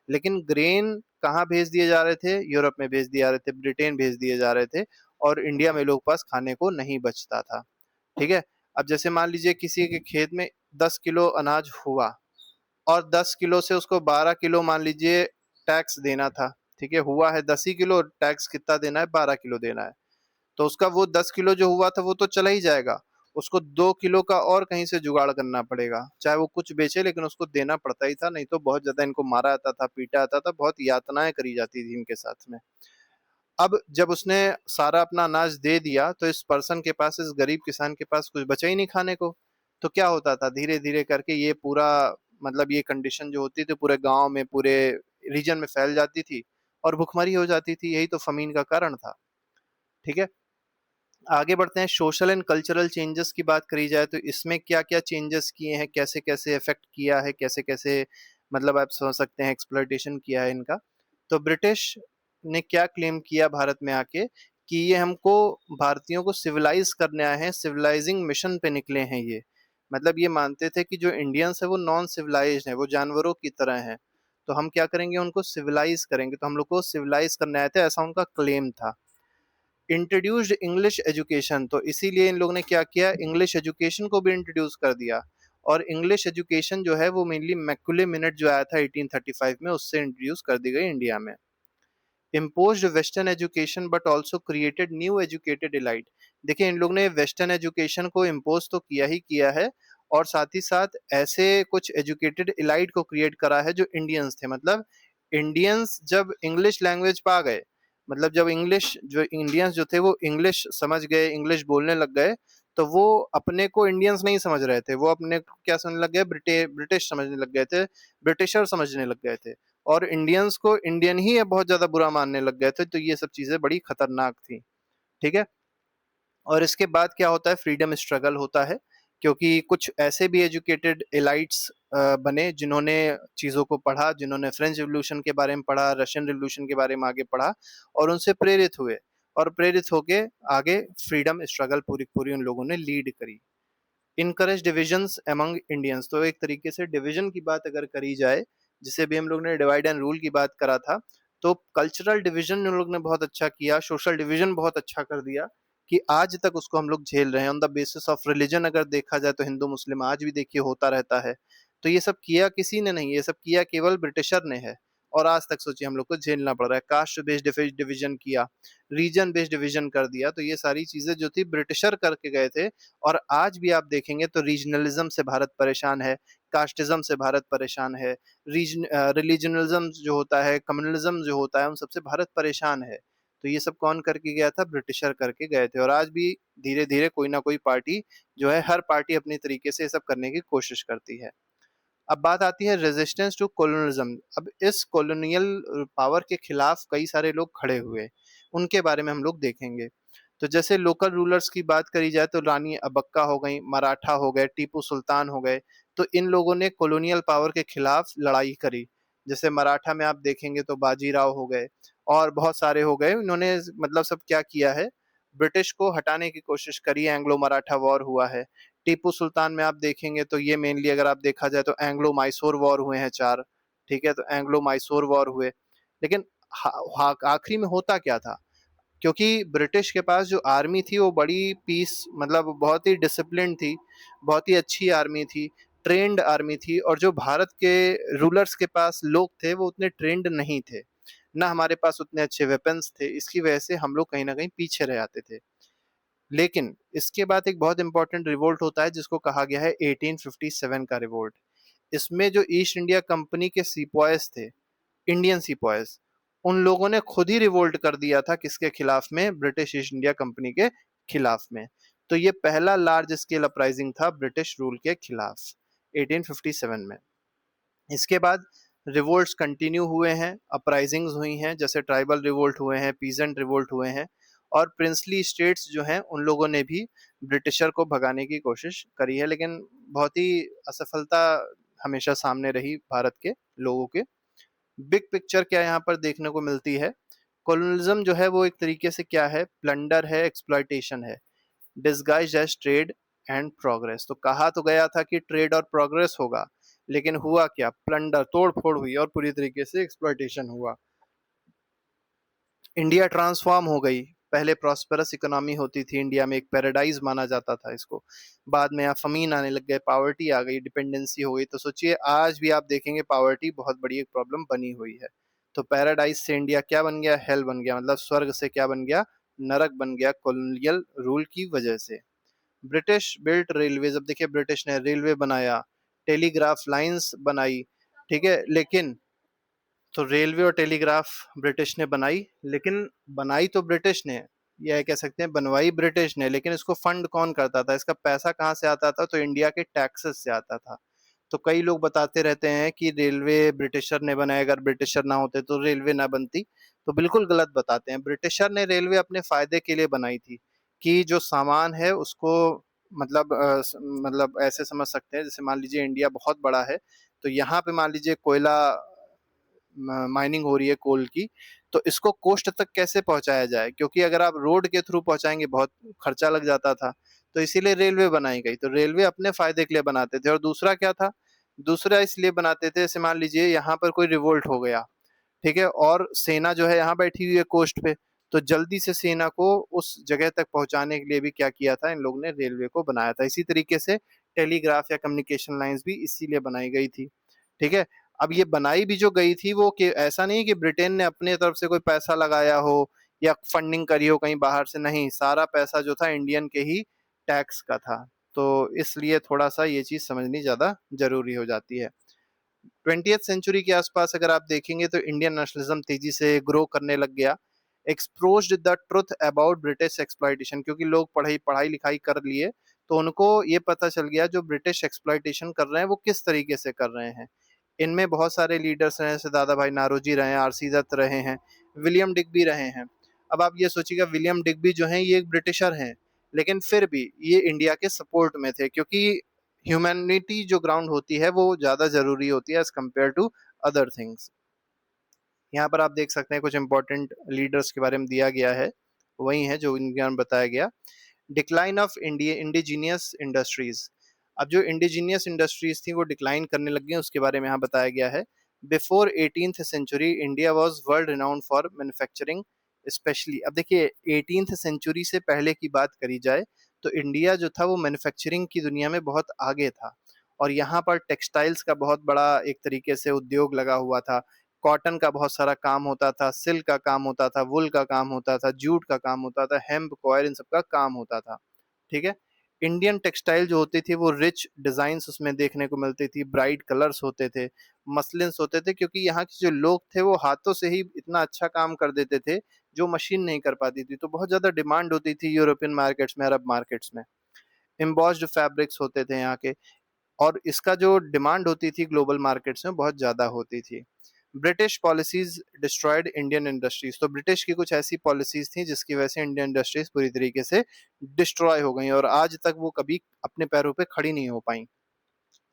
लेकिन ग्रेन कहाँ भेज दिए जा रहे थे? यूरोप में भेज दिए जा रहे थे, ब्रिटेन भेज दिए जा रहे थे, और इंडिया में लोग पास खाने को नहीं बचता था। ठीक है। अब जैसे मान लीजिए किसी के खेत में 10 किलो अनाज हुआ, और 10 किलो से उसको 12 किलो मान लीजिए टैक्स देना था। ठीक है, हुआ है 10 ही किलो, टैक्स कितना देना है? 12 किलो देना है। तो उसका वो 10 किलो जो हुआ था वो तो चला ही जाएगा, उसको 2 किलो का और कहीं से जुगाड़ करना पड़ेगा, चाहे वो कुछ बेचे, लेकिन उसको देना पड़ता ही था। नहीं तो बहुत ज्यादा इनको मारा जाता था, पीटा जाता था, बहुत यातनाएं करी जाती थी इनके साथ में। अब जब उसने सारा अपना अनाज दे दिया तो इस पर्सन के पास, इस गरीब किसान के पास कुछ बचा ही नहीं खाने को। तो क्या होता था, धीरे धीरे करके ये पूरा, मतलब ये कंडीशन जो होती थी पूरे गांव में, पूरे रीजन में फैल जाती थी, और भुखमरी हो जाती थी। यही तो फमीन का कारण था। ठीक है। आगे बढ़ते हैं। सोशल एंड कल्चरल चेंजेस की बात करी जाए तो इसमें क्या क्या चेंजेस किए हैं, कैसे कैसे इफेक्ट किया है, कैसे कैसे, मतलब आप समझ सकते हैं एक्सप्लॉयटेशन किया है इनका। तो ब्रिटिश ने क्या क्लेम किया भारत में आके, कि ये हमको, भारतीयों को सिविलाइज करने आए हैं, सिविलाइजिंग मिशन पे निकले हैं ये। मतलब ये मानते थे कि जो इंडियंस है वो नॉन सिविलाइज्ड है, वो जानवरों की तरह हैं। तो हम क्या करेंगे, उनको सिविलाइज करेंगे, तो हम लोग को सिविलाइज करने आए थे, ऐसा उनका क्लेम था। इंट्रोड्यूस्ड इंग्लिश एजुकेशन, तो इसीलिए इन लोगों ने क्या किया, इंग्लिश एजुकेशन को भी इंट्रोड्यूस कर दिया। और इंग्लिश एजुकेशन जो है वो मेनली मैकुले मिनट जो आया था 1835 में, उससे इंट्रोड्यूस कर दी गई इंडिया में। imposed western education but also created new educated elite. देखिए इन लोग ने वेस्टर्न एजुकेशन को इम्पोज तो किया ही किया है, और साथ ही साथ ऐसे कुछ एजुकेटेड इलाइट को क्रिएट करा है जो इंडियंस थे। मतलब इंडियंस जब इंग्लिश लैंग्वेज पा गए, मतलब जब इंग्लिश जो इंडियंस जो थे वो इंग्लिश समझ गए, इंग्लिश बोलने लग गए, तो वो अपने को इंडियंस नहीं समझ रहे थे, वो अपने को क्या समझने लग गए, ब्रिटिश समझने लग गए थे, ब्रिटिशर समझने लग गए थे, और इंडियंस को इंडियन ही बहुत ज्यादा बुरा मानने लग गए थे। तो ये सब चीजें बड़ी खतरनाक थी। ठीक है। और इसके बाद क्या होता है, फ्रीडम स्ट्रगल होता है, क्योंकि कुछ ऐसे भी एजुकेटेड एलाइट्स बने जिन्होंने चीज़ों को पढ़ा, जिन्होंने फ्रेंच रिवॉल्यूशन के बारे में पढ़ा, रशियन रिवॉल्यूशन के बारे में आगे पढ़ा, और उनसे प्रेरित हुए, और प्रेरित होके आगे फ्रीडम स्ट्रगल पूरी पूरी उन लोगों ने लीड करी। इनकरेज डिविजन्स अमंग इंडियंस, तो एक तरीके से डिवीजन की बात अगर करी जाए, जिसे भी हम लोग ने डिवाइड एंड रूल की बात करा था, तो कल्चरल डिवीजन उन लोग ने बहुत अच्छा किया, सोशल डिवीजन बहुत अच्छा कर दिया, कि आज तक उसको हम लोग झेल रहे हैं। On the basis of religion अगर देखा जाए तो हिंदू मुस्लिम आज भी देखिए होता रहता है। तो ये सब किया किसी ने नहीं, ये सब किया केवल ब्रिटिशर ने है, और आज तक सोचिए हम लोग को झेलना पड़ रहा है। कास्ट बेस्ड डिवीजन किया, रीजन बेस्ड डिवीजन कर दिया, तो ये सारी चीजें जो थी ब्रिटिशर करके गए थे। और आज भी आप देखेंगे तो रीजनलिज्म से भारत परेशान है, कास्टिज्म से भारत परेशान है, रीजन रिलीजनलिज्म जो होता है, कम्युनलिज्म जो होता है, उन सबसे भारत परेशान है। तो ये सब कौन करके गया था, ब्रिटिशर करके गए थे। और आज भी धीरे धीरे कोई ना कोई पार्टी जो है, हर पार्टी अपनी तरीके से ये सब करने की कोशिश करती है। अब बात आती है रेजिस्टेंस टू कॉलोनिज्म। अब इस कॉलोनियल पावर के खिलाफ कई सारे लोग खड़े हुए, उनके बारे में हम लोग देखेंगे। तो जैसे लोकल रूलर्स की बात करी जाए तो रानी अबक्का हो गई, मराठा हो गए, टीपू सुल्तान हो गए। तो इन लोगों ने कॉलोनियल पावर के खिलाफ लड़ाई करी। जैसे मराठा में आप देखेंगे तो बाजीराव हो गए, और बहुत सारे हो गए। इन्होंने मतलब सब क्या किया है, ब्रिटिश को हटाने की कोशिश करी, एंग्लो मराठा वॉर हुआ है। टीपू सुल्तान में आप देखेंगे तो ये मेनली अगर आप देखा जाए तो एंग्लो माइसोर वॉर हुए हैं 4। ठीक है, तो एंग्लो माइसोर वॉर हुए। लेकिन आखिरी में होता क्या था, क्योंकि ब्रिटिश के पास जो आर्मी थी वो बड़ी पीस, मतलब बहुत ही डिसिप्लिन थी, बहुत ही अच्छी आर्मी थी, ट्रेंड आर्मी थी। और जो भारत के रूलर्स के पास लोग थे वो उतने ट्रेंड नहीं थे, ना हमारे पास उतने अच्छे वेपन्स थे, इसकी वजह से हम लोग कहीं ना कहीं पीछे रह जाते थे। लेकिन इसके बाद एक बहुत इंपॉर्टेंट रिवोल्ट होता है जिसको कहा गया है 1857 का रिवोल्ट। इसमें जो ईस्ट इंडिया कंपनी के सिपॉयज थे, इंडियन सिपॉयज, उन लोगों ने खुद ही रिवोल्ट कर दिया था, किसके खिलाफ में, ब्रिटिश ईस्ट इंडिया कंपनी के खिलाफ में। तो ये पहला लार्ज स्केल अपराइजिंग था ब्रिटिश रूल के खिलाफ 1857 में। इसके बाद रिवोल्ट्स कंटिन्यू हुए हैं, अपराइजिंग्स हुई हैं, जैसे ट्राइबल रिवोल्ट हुए हैं, पीजेंट रिवोल्ट हुए हैं, और प्रिंसली स्टेट्स जो हैं उन लोगों ने भी ब्रिटिशर को भगाने की कोशिश करी है, लेकिन बहुत ही असफलता हमेशा सामने रही भारत के लोगों के। बिग पिक्चर क्या यहाँ पर देखने को मिलती है, कॉलोनिज्म जो है वो एक तरीके से क्या है, प्लंडर है, एक्सप्लॉयटेशन है, disguised as trade and progress. तो कहा तो गया था कि ट्रेड और प्रोग्रेस होगा, लेकिन हुआ क्या, प्लंडर, तोड़ फोड़ हुई, और पूरी तरीके से एक्सप्लॉयटेशन हुआ। इंडिया ट्रांसफॉर्म हो गई। पहले प्रॉस्पेरस इकोनॉमी होती थी इंडिया में, एक पैराडाइज माना जाता था इसको। बाद में यहाँ फमीन आने लग गए, पावर्टी आ गई, डिपेंडेंसी हो गई। तो सोचिए आज भी आप देखेंगे पावर्टी बहुत बड़ी एक प्रॉब्लम बनी हुई है। तो पैराडाइज से इंडिया क्या बन गया, हेल बन गया, मतलब स्वर्ग से क्या बन गया, नरक बन गया, कॉलोनियल रूल की वजह से। ब्रिटिश बिल्ट रेलवेज, अब देखिए ब्रिटिश ने रेलवे बनाया, टेलीग्राफ लाइंस बनाई। ठीक है, लेकिन तो रेलवे और टेलीग्राफ ब्रिटिश ने बनाई, लेकिन बनाई तो ब्रिटिश ने, यह कह सकते हैं बनवाई ब्रिटिश ने, लेकिन इसको फंड कौन करता था, इसका पैसा कहाँ से आता था, तो इंडिया के टैक्सेस से आता था। तो कई लोग बताते रहते हैं कि रेलवे ब्रिटिशर ने बनाया, अगर ब्रिटिशर ना होते तो रेलवे ना बनती। तो बिल्कुल गलत बताते हैं। ब्रिटिशर ने रेलवे अपने फायदे के लिए बनाई थी, कि जो सामान है उसको, मतलब मतलब ऐसे समझ सकते हैं, जैसे मान लीजिए इंडिया बहुत बड़ा है, तो यहाँ पे मान लीजिए कोयला माइनिंग हो रही है कोल की, तो इसको कोस्ट तक कैसे पहुंचाया जाए, क्योंकि अगर आप रोड के थ्रू पहुंचाएंगे बहुत खर्चा लग जाता था। तो इसीलिए रेलवे बनाई गई। तो रेलवे अपने फायदे के लिए बनाते थे। और दूसरा क्या था, दूसरा इसलिए बनाते थे, जैसे मान लीजिए यहाँ पर कोई रिवोल्ट हो गया, ठीक है, और सेना जो है यहाँ बैठी हुई है कोस्ट पे, तो जल्दी से सेना को उस जगह तक पहुंचाने के लिए भी क्या किया था, इन लोगों ने रेलवे को बनाया था। इसी तरीके से टेलीग्राफ या कम्युनिकेशन लाइंस भी इसीलिए बनाई गई थी। ठीक है। अब ये बनाई भी जो गई थी वो कि ऐसा नहीं कि ब्रिटेन ने अपने तरफ से कोई पैसा लगाया हो या फंडिंग करी हो कहीं बाहर से, नहीं, सारा पैसा जो था इंडियन के ही टैक्स का था। तो इसलिए थोड़ा सा ये चीज समझनी ज्यादा जरूरी हो जाती है। 20th सेंचुरी के आसपास अगर आप देखेंगे तो इंडियन नेशनलिज्म तेजी से ग्रो करने लग गया। Exposed the truth about British exploitation, क्योंकि लोग पढ़ाई पढ़ाई लिखाई कर लिए तो उनको ये पता चल गया जो ब्रिटिश एक्सप्लॉइटेशन कर रहे हैं वो किस तरीके से कर रहे हैं। इनमें बहुत सारे लीडर्स रहे, जैसे दादा भाई नारोजी रहे हैं, आरसी दत्त रहे हैं, विलियम डिग्बी रहे हैं। अब आप ये सोचिएगा, विलियम डिग्बी जो हैं ये एक ब्रिटिशर हैं, लेकिन फिर भी ये इंडिया के सपोर्ट में थे, क्योंकि ह्यूमैनिटी जो ग्राउंड होती है वो ज़्यादा ज़रूरी होती है as compare to other things. यहाँ पर आप देख सकते हैं कुछ इंपॉर्टेंट लीडर्स के बारे में दिया गया है, वही है जो इंडिया में बताया गया। Decline of India indigenous industries. अब जो इंडिजीनियस इंडस्ट्रीज थी वो डिक्लाइन करने लग गई, उसके बारे में यहाँ बताया गया है। Before 18th century India was world renowned for manufacturing specially. अब देखिए 18th सेंचुरी से पहले की बात करी जाए तो इंडिया जो था वो मैन्युफैक्चरिंग की दुनिया में बहुत आगे था, और यहाँ पर टेक्सटाइल्स का बहुत बड़ा एक तरीके से उद्योग लगा हुआ था। कॉटन का बहुत सारा काम होता था, सिल्क का काम होता था, वुल का काम होता था, जूट का काम होता था, हेम्प कॉयर इन सब का काम होता था। ठीक है। इंडियन टेक्सटाइल जो होती थी वो रिच डिजाइन्स उसमें देखने को मिलती थी, ब्राइट कलर्स होते थे, मसलिन्स होते थे, क्योंकि यहाँ के जो लोग थे वो हाथों से ही इतना अच्छा काम कर देते थे जो मशीन नहीं कर पाती थी। तो बहुत ज्यादा डिमांड होती थी यूरोपियन मार्केट्स में, अरब मार्केट्स में। एम्बॉस्ड फैब्रिक्स होते थे यहाँ के, और इसका जो डिमांड होती थी ग्लोबल मार्केट्स में बहुत ज़्यादा होती थी। British policies destroyed Indian industries. तो ब्रिटिश की कुछ ऐसी पॉलिसीज थी जिसकी वजह से इंडियन इंडस्ट्रीज पूरी तरीके से डिस्ट्रॉय हो गई और आज तक वो कभी अपने पैरों पे खड़ी नहीं हो पाई।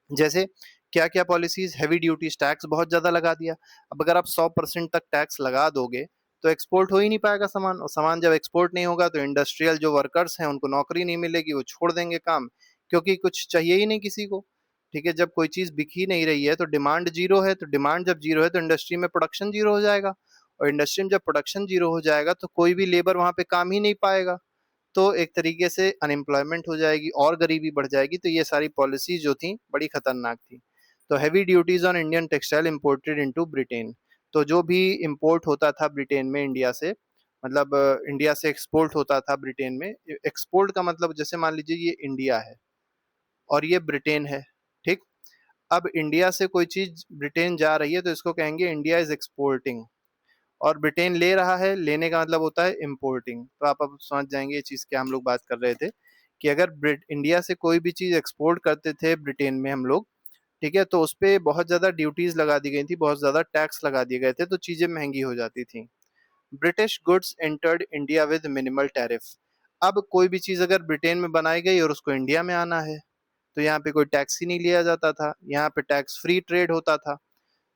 जैसे क्या क्या पॉलिसीज, हैवी ड्यूटीज, टैक्स बहुत ज्यादा लगा दिया। अब अगर आप 100% तक टैक्स लगा दोगे तो एक्सपोर्ट हो ही नहीं पाएगा सामान, और सामान जब एक्सपोर्ट नहीं होगा तो इंडस्ट्रियल जो वर्कर्स हैं उनको नौकरी नहीं मिलेगी, वो छोड़ देंगे काम, क्योंकि कुछ चाहिए ही नहीं किसी को। ठीक है। जब कोई चीज बिक ही नहीं रही है तो डिमांड जीरो है, तो डिमांड जब जीरो है तो इंडस्ट्री में प्रोडक्शन जीरो हो जाएगा, और इंडस्ट्री में जब प्रोडक्शन जीरो हो जाएगा तो कोई भी लेबर वहां पे काम ही नहीं पाएगा। तो एक तरीके से अनएम्प्लॉयमेंट हो जाएगी और गरीबी बढ़ जाएगी। तो ये सारी पॉलिसी जो थी बड़ी खतरनाक थी। तो heavy duties on Indian textile imported into Britain. तो जो भी इम्पोर्ट होता था ब्रिटेन में इंडिया से, मतलब इंडिया से एक्सपोर्ट होता था ब्रिटेन में। एक्सपोर्ट का मतलब जैसे मान लीजिए ये इंडिया है और ये ब्रिटेन है। ठीक। अब इंडिया से कोई चीज ब्रिटेन जा रही है तो इसको कहेंगे इंडिया इज एक्सपोर्टिंग, और ब्रिटेन ले रहा है, लेने का मतलब होता है इम्पोर्टिंग। तो आप अब समझ जाएंगे ये चीज़ क्या हम लोग बात कर रहे थे, कि अगर इंडिया से कोई भी चीज़ एक्सपोर्ट करते थे ब्रिटेन में हम लोग, ठीक है, तो उस पर बहुत ज़्यादा ड्यूटीज लगा दी गई थी, बहुत ज़्यादा टैक्स लगा दिए गए थे, तो चीज़ें महंगी हो जाती थी। British goods entered India with minimal tariff. अब कोई भी चीज़ अगर ब्रिटेन में बनाई गई और उसको इंडिया में आना है तो यहाँ पे कोई टैक्स ही नहीं लिया जाता था, यहाँ पे टैक्स फ्री ट्रेड होता था।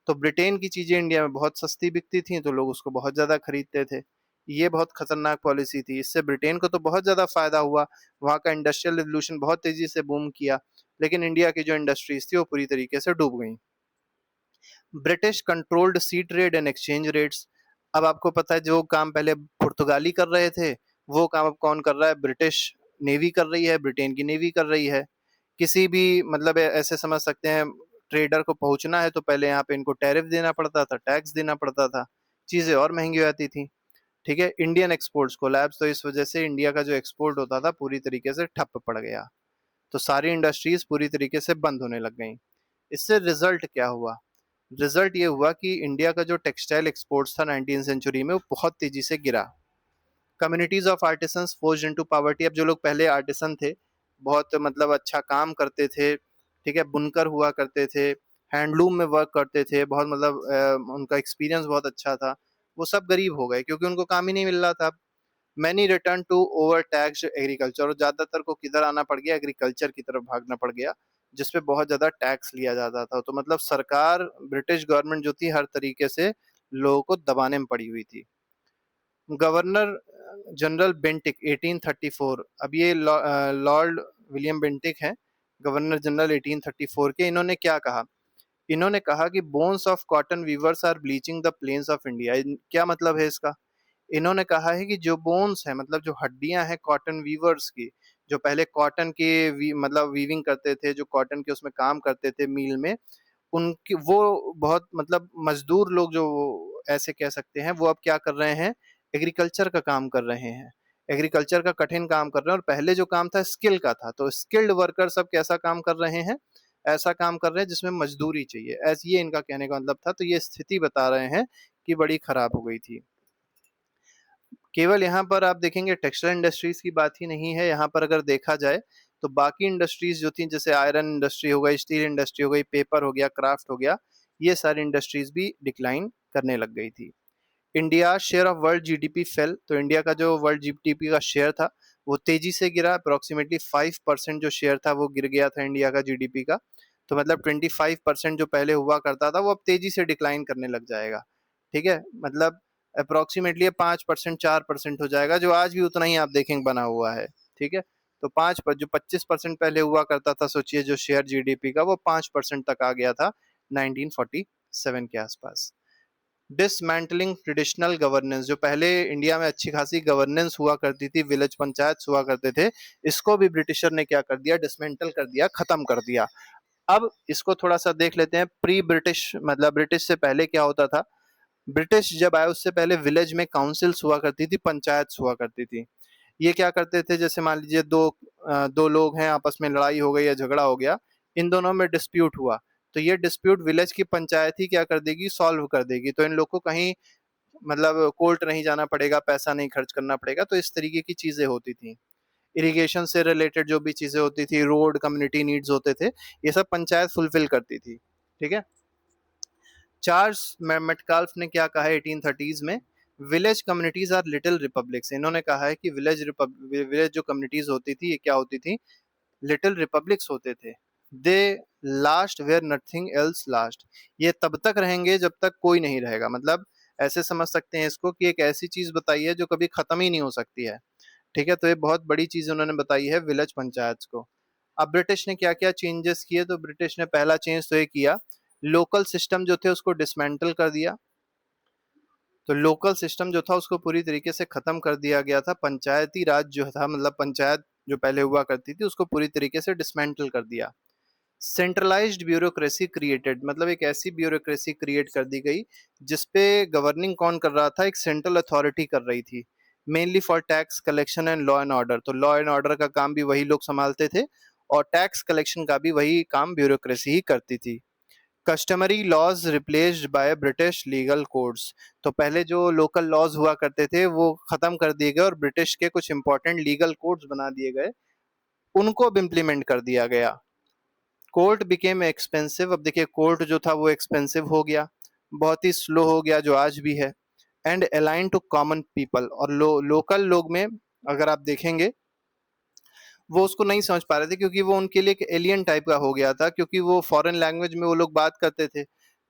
तो ब्रिटेन की चीजें इंडिया में बहुत सस्ती बिकती थी तो लोग उसको बहुत ज्यादा खरीदते थे। ये बहुत खतरनाक पॉलिसी थी, इससे ब्रिटेन को तो बहुत ज्यादा फायदा हुआ, वहाँ का इंडस्ट्रियल रिवोल्यूशन बहुत तेजी से बूम किया, लेकिन इंडिया की जो इंडस्ट्रीज थी वो पूरी तरीके से डूब गई। British controlled sea trade and exchange rates. अब आपको पता है जो काम पहले पुर्तगाली कर रहे थे वो काम अब कौन कर रहा है, ब्रिटिश नेवी कर रही है, ब्रिटेन की नेवी कर रही है। किसी भी मतलब ऐसे समझ सकते हैं, ट्रेडर को पहुंचना है तो पहले यहाँ पे इनको टैरिफ देना पड़ता था, टैक्स देना पड़ता था, चीजें और महंगी हो जाती थी। ठीक है। इंडियन एक्सपोर्ट्स कोलैप्स, तो इस वजह से इंडिया का जो एक्सपोर्ट होता था पूरी तरीके से ठप पड़ गया, तो सारी इंडस्ट्रीज पूरी तरीके से बंद होने लग गई। इससे रिजल्ट क्या हुआ, रिजल्ट ये हुआ कि इंडिया का जो टेक्सटाइल एक्सपोर्ट्स था 19th सेंचुरी में वो बहुत तेजी से गिरा। Communities of artisans forced into poverty. अब जो लोग पहले आर्टिसन थे, बहुत मतलब अच्छा काम करते थे, ठीक है, बुनकर हुआ करते थे, हैंडलूम में वर्क करते थे, बहुत मतलब उनका एक्सपीरियंस बहुत अच्छा था, वो सब गरीब हो गए क्योंकि उनको काम ही नहीं मिल रहा था। Many return to over tax agriculture, और ज्यादातर को किधर आना पड़ गया, एग्रीकल्चर की तरफ भागना पड़ गया, जिसपे बहुत ज्यादा टैक्स लिया जाता था। तो मतलब सरकार, ब्रिटिश गवर्नमेंट जो थी हर तरीके से लोगों को दबाने में पड़ी हुई थी। Governor general Bentinck 1834। अब ये लॉर्ड विलियम बेंटिक हैं, गवर्नर जनरल 1834 के। इन्होंने क्या कहा, इन्होंने कहा कि bones of cotton weavers are bleaching the plains of India. क्या मतलब है इसका, इन्होंने कहा है कि जो बोन्स है मतलब जो हड्डियां हैं कॉटन वीवर्स की, जो पहले कॉटन के मतलब वीविंग करते थे, जो कॉटन के उसमें काम करते थे मिल में, उनकी वो बहुत मतलब मजदूर लोग जो ऐसे कह सकते हैं, वो अब क्या कर रहे हैं, एग्रीकल्चर का काम कर रहे हैं, एग्रीकल्चर का कठिन काम कर रहे हैं। और पहले जो काम था स्किल का था, तो स्किल्ड वर्कर सब कैसा काम कर रहे हैं, ऐसा काम कर रहे हैं जिसमें मजदूरी चाहिए, ऐसे ये इनका कहने का मतलब था। तो ये स्थिति बता रहे हैं कि बड़ी खराब हो गई थी। केवल यहाँ पर आप देखेंगे टेक्सटाइल इंडस्ट्रीज की बात ही नहीं है, यहाँ पर अगर देखा जाए तो बाकी इंडस्ट्रीज जो थी, जैसे आयरन इंडस्ट्री हो गई, स्टील इंडस्ट्री हो गई, पेपर हो गया, क्राफ्ट हो गया, ये सारी इंडस्ट्रीज भी डिक्लाइन करने लग गई थी। India share of world GDP fail, तो इंडिया का जो वर्ल्ड जीडीपी का शेयर था वो तेजी से गिरा, अप्रोक्सीमेटली 5% जो शेयर था वो गिर गया था इंडिया का जीडीपी का। तो मतलब 25% जो पहले हुआ करता था वो अब तेजी से डिक्लाइन करने लग जाएगा। ठीक है, मतलब अप्रोक्सीमेटली 5% 4% हो जाएगा, जो आज भी उतना ही आप देखेंगे बना हुआ है। ठीक है, तो पाँच पर जो 25% पहले हुआ करता था, सोचिए जो शेयर जीडीपी का, वो 5% तक आ गया था 1947 के आसपास। डिसमेंटलिंग ट्रेडिशनल गवर्नेंस, जो पहले इंडिया में अच्छी खासी गवर्नेंस हुआ करती थी, विलेज पंचायत हुआ करते थे, इसको भी ब्रिटिशर ने क्या कर दिया, डिसमेंटल कर दिया, खत्म कर दिया। अब इसको थोड़ा सा देख लेते हैं, प्री ब्रिटिश मतलब ब्रिटिश से पहले क्या होता था। ब्रिटिश जब आए उससे पहले विलेज में काउंसिल्स हुआ करती थी, पंचायत हुआ करती थी। ये क्या करते थे, जैसे मान लीजिए दो लोग हैं, आपस में लड़ाई हो गई या झगड़ा हो गया, इन दोनों में डिस्प्यूट हुआ, तो ये डिस्प्यूट विलेज की पंचायत ही क्या कर देगी, सॉल्व कर देगी। तो इन लोग को कहीं मतलब कोर्ट नहीं जाना पड़ेगा, पैसा नहीं खर्च करना पड़ेगा। तो इस तरीके की चीजें होती थी। इरिगेशन से रिलेटेड जो भी चीजें होती थी, रोड, कम्युनिटी नीड्स होते थे, ये सब पंचायत फुलफिल करती थी। ठीक है, चार्ल्स मेटकाल्फ ने क्या कहा है 1830s में, village communities are little republics. इन्होंने कहा है कि विलेज जो कम्युनिटीज होती थी, ये क्या होती थी, लिटिल रिपब्लिक्स होते थे। They last where nothing else last, ये तब तक रहेंगे जब तक कोई नहीं रहेगा। मतलब ऐसे समझ सकते हैं इसको कि एक ऐसी चीज बताई है जो कभी खत्म ही नहीं हो सकती है। ठीक है, तो ये बहुत बड़ी चीज उन्होंने बताई है विलेज पंचायत को। अब ब्रिटिश ने क्या क्या चेंजेस किए, तो ब्रिटिश ने पहला चेंज तो ये किया, लोकल सिस्टम जो थे उसको डिसमेंटल कर दिया। तो लोकल सिस्टम जो था उसको पूरी तरीके से खत्म कर दिया गया था। पंचायती राज जो था, मतलब पंचायत जो पहले हुआ करती थी, उसको पूरी तरीके से डिसमेंटल कर दिया। सेंट्रलाइज्ड ब्यूरोक्रेसी क्रिएटेड, मतलब एक ऐसी ब्यूरोक्रेसी क्रिएट कर दी गई जिसपे गवर्निंग कौन कर रहा था, एक सेंट्रल अथॉरिटी कर रही थी, mainly for tax collection and law and order. तो लॉ एंड ऑर्डर का काम भी वही लोग संभालते थे, और टैक्स कलेक्शन का भी वही काम ब्यूरोक्रेसी ही करती थी। Customary laws replaced by British legal codes, तो पहले जो लोकल लॉज हुआ करते थे वो खत्म कर दिए गए और ब्रिटिश के कुछ इंपॉर्टेंट लीगल कोड्स बना दिए गए, उनको अब इम्प्लीमेंट कर दिया गया। कोर्ट बिकेम एक्सपेंसिव, अब देखिए कोर्ट जो था वो एक्सपेंसिव हो गया, बहुत ही स्लो हो गया, जो आज भी है। And alien to common people, और लोकल लोग में अगर आप देखेंगे वो उसको नहीं समझ पा रहे थे, क्योंकि वो उनके लिए एक एलियन टाइप का हो गया था, क्योंकि वो फॉरेन लैंग्वेज में वो लोग बात करते थे,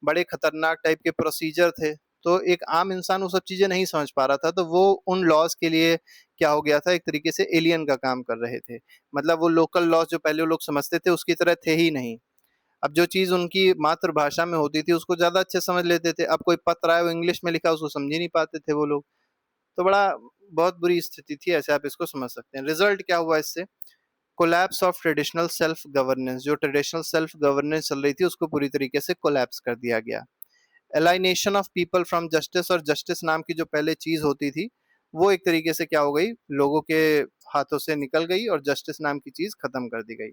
बड़े खतरनाक टाइप के प्रोसीजर थे। तो एक आम इंसान वो सब चीजें नहीं समझ पा रहा था, तो वो उन लॉज के लिए क्या हो गया था, एक तरीके से एलियन का काम कर रहे थे। मतलब वो लोकल लॉज जो पहले वो लोग समझते थे उसकी तरह थे ही नहीं। अब जो चीज उनकी मातृभाषा में होती थी उसको ज्यादा अच्छे समझ लेते थे, अब कोई पत्र आया वो इंग्लिश में लिखा उसको समझ ही नहीं पाते थे वो लोग। तो बड़ा बहुत बुरी स्थिति थी, ऐसे आप इसको समझ सकते हैं। रिजल्ट क्या हुआ इससे, collapse of traditional self governance, जो ट्रेडिशनल सेल्फ गवर्नेंस चल रही थी उसको पूरी तरीके से कोलैप्स कर दिया गया। एलाइनेशन ऑफ पीपल फ्रॉम जस्टिस, और जस्टिस नाम की जो पहले चीज होती थी वो एक तरीके से क्या हो गई, लोगों के हाथों से निकल गई और जस्टिस नाम की चीज खत्म कर दी गई।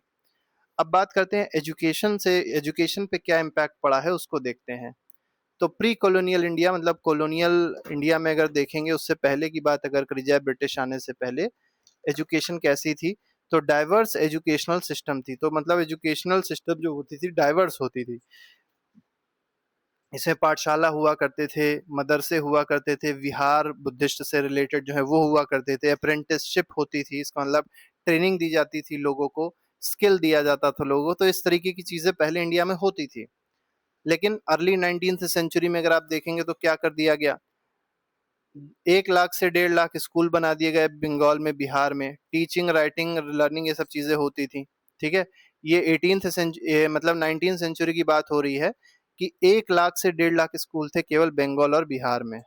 अब बात करते हैं एजुकेशन से, एजुकेशन पे क्या इम्पैक्ट पड़ा है उसको देखते हैं। तो प्री कॉलोनियल इंडिया, मतलब कॉलोनियल इंडिया में अगर देखेंगे उससे पहले की बात अगर करी जाए, ब्रिटिश आने से पहले एजुकेशन कैसी थी, तो डाइवर्स एजुकेशनल सिस्टम थी। तो मतलब एजुकेशनल सिस्टम जो होती थी डाइवर्स होती थी, इसमें पाठशाला हुआ करते थे, मदरसे हुआ करते थे, विहार बुद्धिस्ट से रिलेटेड जो है वो हुआ करते थे, अप्रेंटिसशिप होती थी, इसका मतलब ट्रेनिंग दी जाती थी लोगों को, स्किल दिया जाता था लोगों को। तो इस तरीके की चीजें पहले इंडिया में होती थी। लेकिन अर्ली 19th सेंचुरी में अगर आप देखेंगे तो क्या कर दिया गया, 1 लाख से 1.5 लाख स्कूल बना दिए गए बंगाल में, बिहार में, टीचिंग राइटिंग लर्निंग ये सब चीजें होती थी। ठीक है, ये 18th सेंचुरी मतलब 19th सेंचुरी की बात हो रही है कि 1 लाख से 1.5 लाख स्कूल थे केवल बंगाल और बिहार में।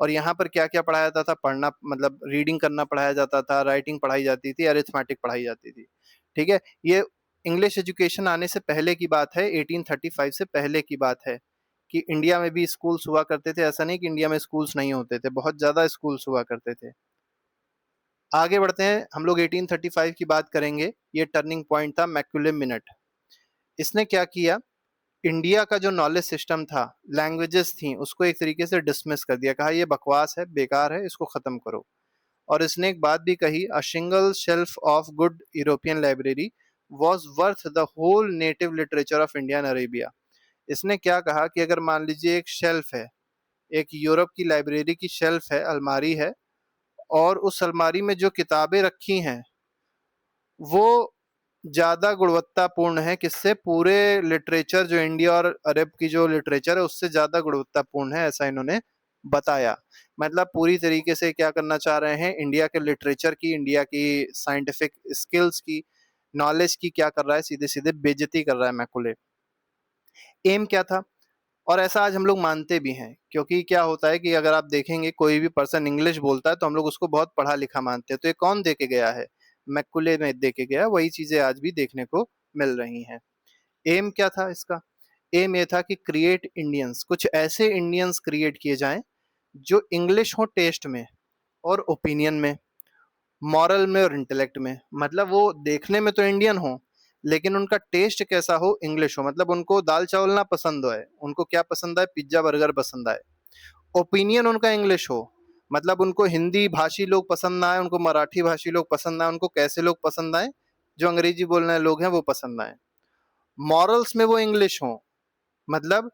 और यहाँ पर क्या-क्या पढ़ाया जाता था, पढ़ना मतलब रीडिंग करना पढ़ाया जाता था, राइटिंग पढ़ाई जाती थी, अरिथमेटिक पढ़ाई जाती थी, ठीक है? ये इंग्लिश एजुकेशन आने से पहले की बात है, 1835 से पहले की बात है, कि इंडिया में भी स्कूल्स हुआ करते थे, ऐसा नहीं कि इंडिया में स्कूल्स नहीं होते थे, बहुत ज़्यादा स्कूल्स हुआ करते थे। आगे बढ़ते हैं, हम लोग 1835 की बात करेंगे, ये टर्निंग पॉइंट था मैकुले मिनट। इसने क्या किया, इंडिया का जो नॉलेज सिस्टम था, लैंग्वेजेस थी, उसको एक तरीके से डिसमिस कर दिया, कहा ये बकवास है, बेकार है, इसको खत्म करो। और इसने एक बात भी कही, a single shelf of good European library was worth the whole native literature of India and Arabia. इसने क्या कहा कि अगर मान लीजिए एक शेल्फ है, एक यूरोप की लाइब्रेरी की शेल्फ है, अलमारी है, और उस अलमारी में जो किताबें रखी हैं वो ज़्यादा गुणवत्तापूर्ण है, किससे, पूरे लिटरेचर जो इंडिया और अरब की जो लिटरेचर है उससे ज़्यादा गुणवत्तापूर्ण है, ऐसा इन्होंने बताया। मतलब पूरी तरीके से क्या करना चाह रहे हैं, इंडिया के लिटरेचर की, इंडिया की साइंटिफिक स्किल्स की, नॉलेज की क्या कर रहा है, सीधे सीधे बेइज्जती कर रहा है मैकुले। एम क्या था, और ऐसा आज हम लोग मानते भी हैं, क्योंकि क्या होता है कि अगर आप देखेंगे कोई भी पर्सन इंग्लिश बोलता है तो हम लोग उसको बहुत पढ़ा लिखा मानते हैं, तो ये कौन दे के गया है, मैकुले में दे के गया, वही चीजें आज भी देखने को मिल रही हैं। एम क्या था इसका, एम ये था कि क्रिएट इंडियंस, कुछ ऐसे इंडियंस क्रिएट किए जाएं जो इंग्लिश हो टेस्ट में और ओपिनियन में, मॉरल में और इंटेलेक्ट में, मतलब वो देखने में तो इंडियन हो लेकिन उनका टेस्ट कैसा हो, इंग्लिश हो, मतलब उनको दाल चावल ना पसंद आए, उनको क्या पसंद आए, पिज्जा बर्गर पसंद आए। ओपिनियन उनका इंग्लिश हो, मतलब उनको हिंदी भाषी लोग पसंद ना आए, उनको मराठी भाषी लोग पसंद ना आए, उनको कैसे लोग पसंद आए, जो अंग्रेजी बोलने वाले लोग हैं वो पसंद आए। मॉरल्स में वो इंग्लिश हो, मतलब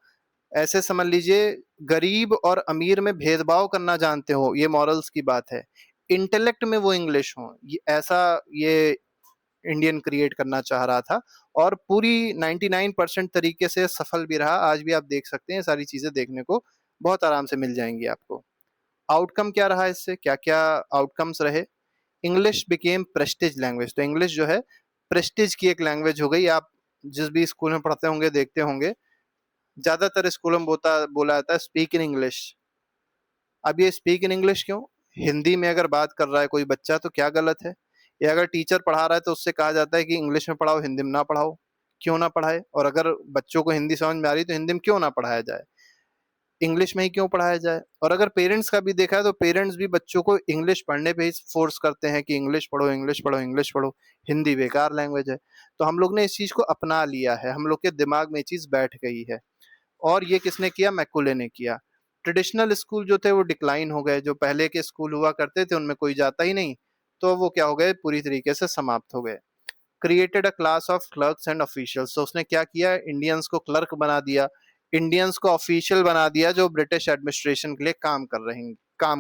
ऐसे समझ लीजिए गरीब और अमीर में भेदभाव करना जानते हो, ये मॉरल्स की बात है। इंटेलेक्ट में वो इंग्लिश हो, ये ऐसा ये इंडियन क्रिएट करना चाह रहा था, और पूरी 99% तरीके से सफल भी रहा। आज भी आप देख सकते हैं, सारी चीजें देखने को बहुत आराम से मिल जाएंगी आपको। आउटकम क्या रहा इससे, क्या क्या आउटकम्स रहे, इंग्लिश बिकेम प्रेस्टिज लैंग्वेज, तो इंग्लिश जो है प्रेस्टिज की एक लैंग्वेज हो गई। आप जिस भी स्कूल में पढ़ते होंगे देखते होंगे, ज्यादातर स्कूलों में बोला जाता है स्पीक इन इंग्लिश। अब ये स्पीक इन इंग्लिश क्यों, हिंदी में अगर बात कर रहा है कोई बच्चा तो क्या गलत है, या अगर टीचर पढ़ा रहा है तो उससे कहा जाता है कि इंग्लिश में पढ़ाओ, हिंदी में ना पढ़ाओ, क्यों ना पढ़ाए, और अगर बच्चों को हिंदी समझ में आ रही तो हिंदी में क्यों ना पढ़ाया जाए, इंग्लिश में ही क्यों पढ़ाया जाए। और अगर पेरेंट्स का भी देखा है तो पेरेंट्स भी बच्चों को इंग्लिश पढ़ने पे ही फोर्स करते हैं कि इंग्लिश पढ़ो, इंग्लिश पढ़ो, इंग्लिश पढ़ो, हिंदी बेकार लैंग्वेज है। तो हम लोग ने इस चीज को अपना लिया है, हम लोग के दिमाग में ये चीज बैठ गई है। और ये किसने किया, मैकुले ने किया। ट्रेडिशनल स्कूल जो थे वो डिक्लाइन हो गए, जो पहले के स्कूल हुआ करते थे उनमें कोई जाता ही नहीं, तो वो क्या हो गए, पूरी तरीके से समाप्त हो गए। Created a class of clerks and officials, तो उसने क्या किया, इंडियंस को क्लर्क बना दिया, इंडियंस को ऑफिशियल बना दिया जो ब्रिटिश एडमिनिस्ट्रेशन के लिए काम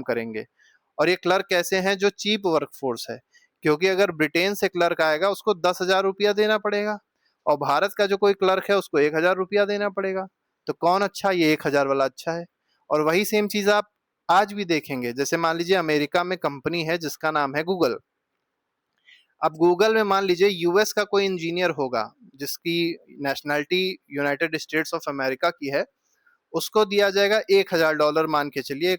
करेंगे। और ये क्लर्क कैसे हैं, जो चीप वर्क फोर्स है, क्योंकि अगर ब्रिटेन से क्लर्क आएगा उसको 10,000 रुपया देना पड़ेगा, और भारत का जो कोई क्लर्क है उसको 1,000 रुपया देना पड़ेगा। तो कौन अच्छा, ये 1,000 वाला अच्छा है। और वही सेम चीज आप आज भी देखेंगे, जैसे मान लीजिए अमेरिका में कंपनी है जिसका नाम है गूगल। अब गूगल में मान लीजिए यूएस का कोई इंजीनियर होगा जिसकी nationality United states of America की है, उसको दिया जाएगा $1,000, मान के चलिए,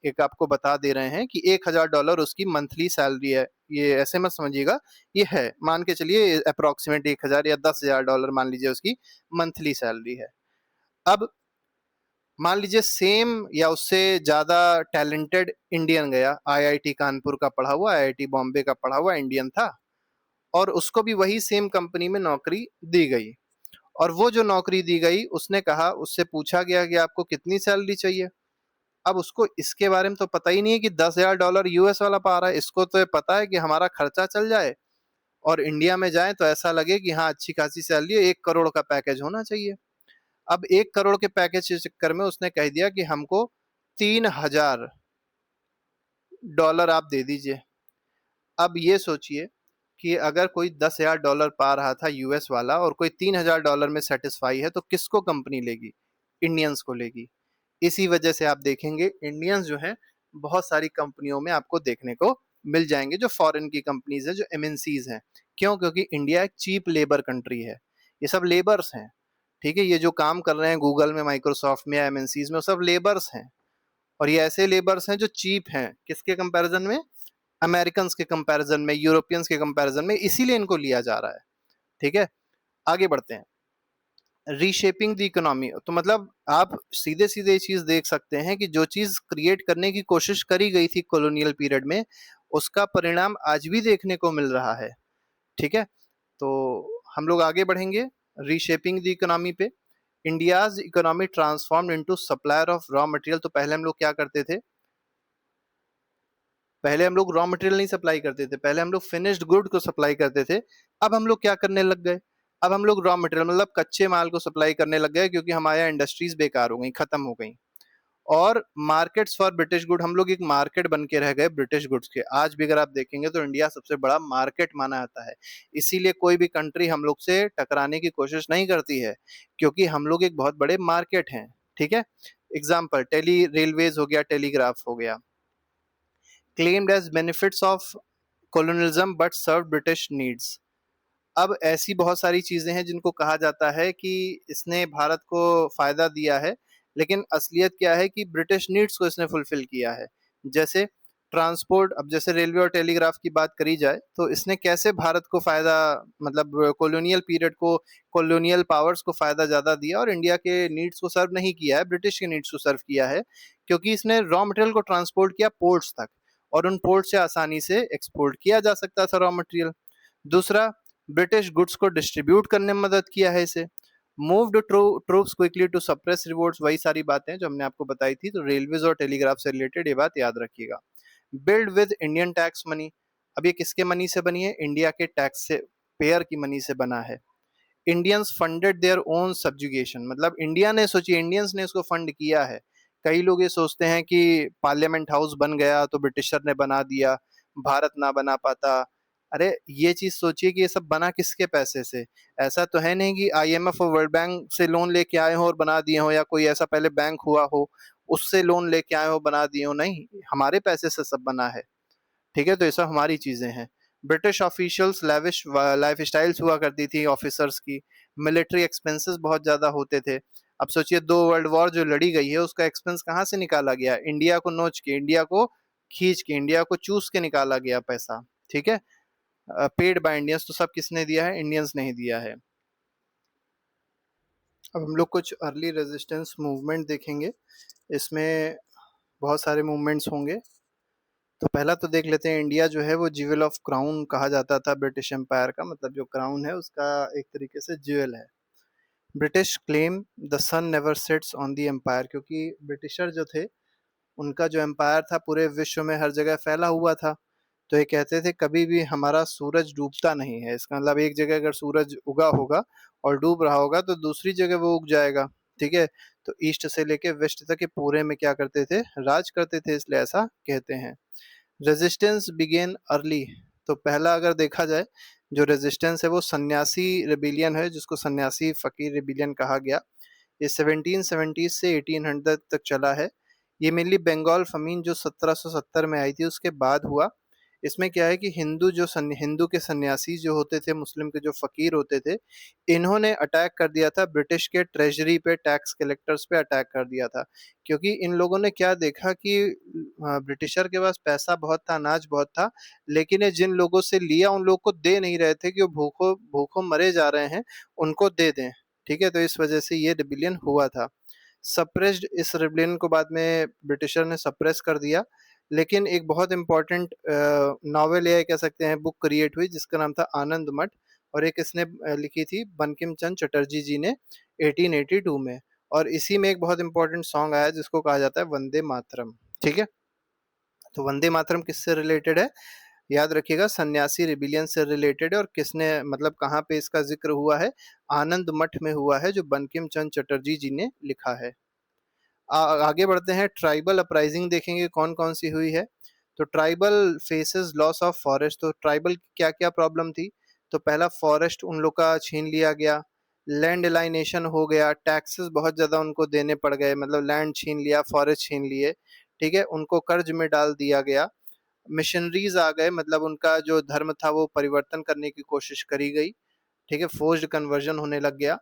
एक आपको बता दे रहे हैं कि $1,000 उसकी मंथली सैलरी है, ये ऐसे मत समझिएगा, ये है, मान के चलिए अप्रोक्सीमेट 1,000 या $10,000 मान लीजिए उसकी मंथली सैलरी है। अब मान लीजिए सेम या उससे ज्यादा टैलेंटेड इंडियन गया, आईआईटी कानपुर का पढ़ा हुआ, आईआईटी बॉम्बे का पढ़ा हुआ इंडियन था, और उसको भी वही सेम कंपनी में नौकरी दी गई। और वो जो नौकरी दी गई, उसने कहा, उससे पूछा गया कि आपको कितनी सैलरी चाहिए। अब उसको इसके बारे में तो पता ही नहीं है कि $10,000 यूएस वाला पा रहा है, इसको तो ये पता है कि हमारा खर्चा चल जाए और इंडिया में जाए तो ऐसा लगे कि हाँ अच्छी खासी सैलरी है, 1 करोड़ का पैकेज होना चाहिए। अब 1 करोड़ के पैकेज के चक्कर में उसने कह दिया कि हमको $3,000 आप दे दीजिए। अब ये सोचिए कि अगर कोई $10,000 पा रहा था यूएस वाला और कोई $3,000 में सेटिस्फाई है, तो किसको कंपनी लेगी, इंडियंस को लेगी। इसी वजह से आप देखेंगे इंडियंस जो हैं बहुत सारी कंपनियों में आपको देखने को मिल जाएंगे, जो फॉरेन की कंपनीज है, जो एमएनसीज हैं। क्यों, क्योंकि इंडिया एक चीप लेबर कंट्री है, ये सब लेबर्स हैं, ठीक है, ये जो काम कर रहे हैं गूगल में, माइक्रोसॉफ्ट में या एमएनसीज में, वो सब लेबर्स हैं। और ये ऐसे लेबर्स हैं जो चीप हैं, किसके कंपैरिजन में? अमेरिकन के कंपैरिजन में, यूरोपियंस के कंपैरिजन में, इसीलिए इनको लिया जा रहा है। ठीक है, आगे बढ़ते हैं। रीशेपिंग द इकोनॉमी, तो मतलब आप सीधे सीधे ये चीज देख सकते हैं कि जो चीज क्रिएट करने की कोशिश करी गई थी कॉलोनियल पीरियड में, उसका परिणाम आज भी देखने को मिल रहा है। ठीक है, तो हम लोग आगे बढ़ेंगे रीशेपिंग द इकोनॉमी पे। India's economy transformed into supplier of raw material. तो पहले हम लोग क्या करते थे? पहले हम लोग रॉ मटेरियल नहीं सप्लाई करते थे, पहले हम लोग फिनिश्ड गुड को सप्लाई करते थे। अब हम लोग क्या करने लग गए? अब हम लोग रॉ मटेरियल मतलब कच्चे माल को सप्लाई करने लग गए, क्योंकि हमारे यहाँ इंडस्ट्रीज बेकार हो गई, खत्म हो गई। और मार्केट्स फॉर ब्रिटिश गुड, हम लोग एक मार्केट बन के रह गए ब्रिटिश गुड्स के। आज भी अगर आप देखेंगे तो इंडिया सबसे बड़ा मार्केट माना जाता है। इसीलिए कोई भी कंट्री हम लोग से टकराने की कोशिश नहीं करती है, क्योंकि हम लोग एक बहुत बड़े मार्केट हैं। ठीक है, एग्जाम्पल टेली रेलवेज हो गया, टेलीग्राफ हो गया। Claimed as benefits of colonialism but served British needs। अब ऐसी बहुत सारी चीजें हैं जिनको कहा जाता है कि इसने भारत को फायदा दिया है, लेकिन असलियत क्या है कि ब्रिटिश नीड्स को इसने फुलफिल किया है। जैसे ट्रांसपोर्ट, अब जैसे रेलवे और टेलीग्राफ की बात करी जाए तो इसने कैसे भारत को फायदा, मतलब कॉलोनियल पीरियड को, कॉलोनियल पावर्स को फायदा ज्यादा दिया और इंडिया के नीड्स को सर्व नहीं किया है, ब्रिटिश के नीड्स को सर्व किया है। क्योंकि इसने रॉ मटेरियल को ट्रांसपोर्ट किया पोर्ट्स तक, और उन पोर्ट से आसानी से एक्सपोर्ट किया जा सकता था रॉ मटेरियल। दूसरा, ब्रिटिश गुड्स को डिस्ट्रीब्यूट करने में मदद किया है इसे। Moved troops quickly to suppress revolts, वही सारी बातें जो हमने आपको बताई थी। तो रेलवेज और टेलीग्राफ से रिलेटेड ये बात याद रखिएगा। Build with Indian tax money, अब ये किसके मनी से बनी है? इंडिया के टैक्स से, पेयर की मनी से बना है। Indians funded their own subjugation, मतलब इंडिया ने, सोचिए इंडियंस ने इसको फंड किया है। कई लोग ये सोचते हैं कि पार्लियामेंट हाउस बन गया तो ब्रिटिशर ने बना दिया, भारत ना बना पाता। अरे ये चीज सोचिए कि ये सब बना किसके पैसे से? ऐसा तो है नहीं कि आईएमएफ और वर्ल्ड बैंक से लोन लेके आए हो और बना दिए हो, या कोई ऐसा पहले बैंक हुआ हो उससे लोन लेके आए हो बना दिए हो। नहीं, हमारे पैसे से सब बना है। ठीक है, तो ये सब हमारी चीजें हैं। British officials lavish life styles हुआ करती थी ऑफिसर्स की। मिलिट्री एक्सपेंसेस बहुत ज्यादा होते थे। अब सोचिए 2 वर्ल्ड वॉर जो लड़ी गई है उसका एक्सपेंस कहाँ से निकाला गया? इंडिया को नोच के, इंडिया को खींच के, इंडिया को चूस के निकाला गया पैसा। ठीक है, पेड बाय इंडियंस, तो सब किसने दिया है? इंडियंस ने ही दिया है। अब हम लोग कुछ अर्ली रेजिस्टेंस मूवमेंट देखेंगे, इसमें बहुत सारे मूवमेंट्स होंगे। तो पहला तो देख लेते हैं, इंडिया जो है वो ज्यूल ऑफ क्राउन कहा जाता था ब्रिटिश एम्पायर का, मतलब जो क्राउन है उसका एक तरीके से ज्यूल है। British claim the sun never sets on the empire, क्योंकि ब्रिटिशर जो थे उनका जो एम्पायर था पूरे विश्व में हर जगह फैला हुआ था। तो ये कहते थे कभी भी हमारा सूरज डूबता नहीं है। इसका मतलब एक जगह अगर सूरज उगा होगा और डूब रहा होगा तो दूसरी जगह वो उग जाएगा। ठीक है, तो ईस्ट से लेके वेस्ट तक के पूरे में क्या करते थे? राज करते थे, इसलिए ऐसा कहते हैं। रेजिस्टेंस बिगेन अर्ली, तो पहला अगर देखा जाए जो रेजिस्टेंस है वो सन्यासी रिबिलियन है, जिसको सन्यासी फकीर रिबिलियन कहा गया। ये 1770 से 1800 तक चला है। ये मेनली बंगाल फमीन जो 1770 में आई थी उसके बाद हुआ। इसमें क्या है कि हिंदू के सन्यासी जो होते थे, मुस्लिम के जो फकीर होते थे, इन्होंने अटैक कर दिया था ब्रिटिश के ट्रेजरी पे, टैक्स कलेक्टर्स पे अटैक कर दिया था। क्योंकि इन लोगों ने क्या देखा कि ब्रिटिशर के पास पैसा बहुत था, अनाज बहुत था, लेकिन ये जिन लोगों से लिया उन लोगों को दे नहीं रहे थे कि वो भूखों भूखों मरे जा रहे हैं, उनको दे दें। ठीक है, तो इस वजह से ये रिबिलियन हुआ था। सप्रेस्ड, इस रिबिलियन को बाद में ब्रिटिशर ने सप्रेस कर दिया। लेकिन एक बहुत इंपॉर्टेंट नॉवेल या कह सकते हैं बुक क्रिएट हुई जिसका नाम था आनंद मठ, और एक इसने लिखी थी बंकिम चंद्र चटर्जी जी ने 1882 में। और इसी में एक बहुत इंपॉर्टेंट सॉन्ग आया जिसको कहा जाता है वंदे मातरम। ठीक है, तो वंदे मातरम किससे रिलेटेड है? याद रखिएगा, सन्यासी रिबिलियन से रिलेटेड है। और किसने, मतलब कहाँ पे इसका जिक्र हुआ है? आनंद मठ में हुआ है, जो बंकिम चंद्र चटर्जी जी ने लिखा है। आगे बढ़ते हैं, ट्राइबल अपराइजिंग देखेंगे कौन कौन सी हुई है। तो tribal faces loss of forest, तो ट्राइबल की क्या क्या प्रॉब्लम थी? तो पहला, फॉरेस्ट उन लोग का छीन लिया गया। लैंड एलाइनेशन हो गया, टैक्सेस बहुत ज्यादा उनको देने पड़ गए, मतलब लैंड छीन लिया, फॉरेस्ट छीन लिए। ठीक है, उनको कर्ज में डाल दिया गया। मिशनरीज आ गए, मतलब उनका जो धर्म था वो परिवर्तन करने की कोशिश करी गई। ठीक है, फोर्स्ड कन्वर्जन होने लग गया।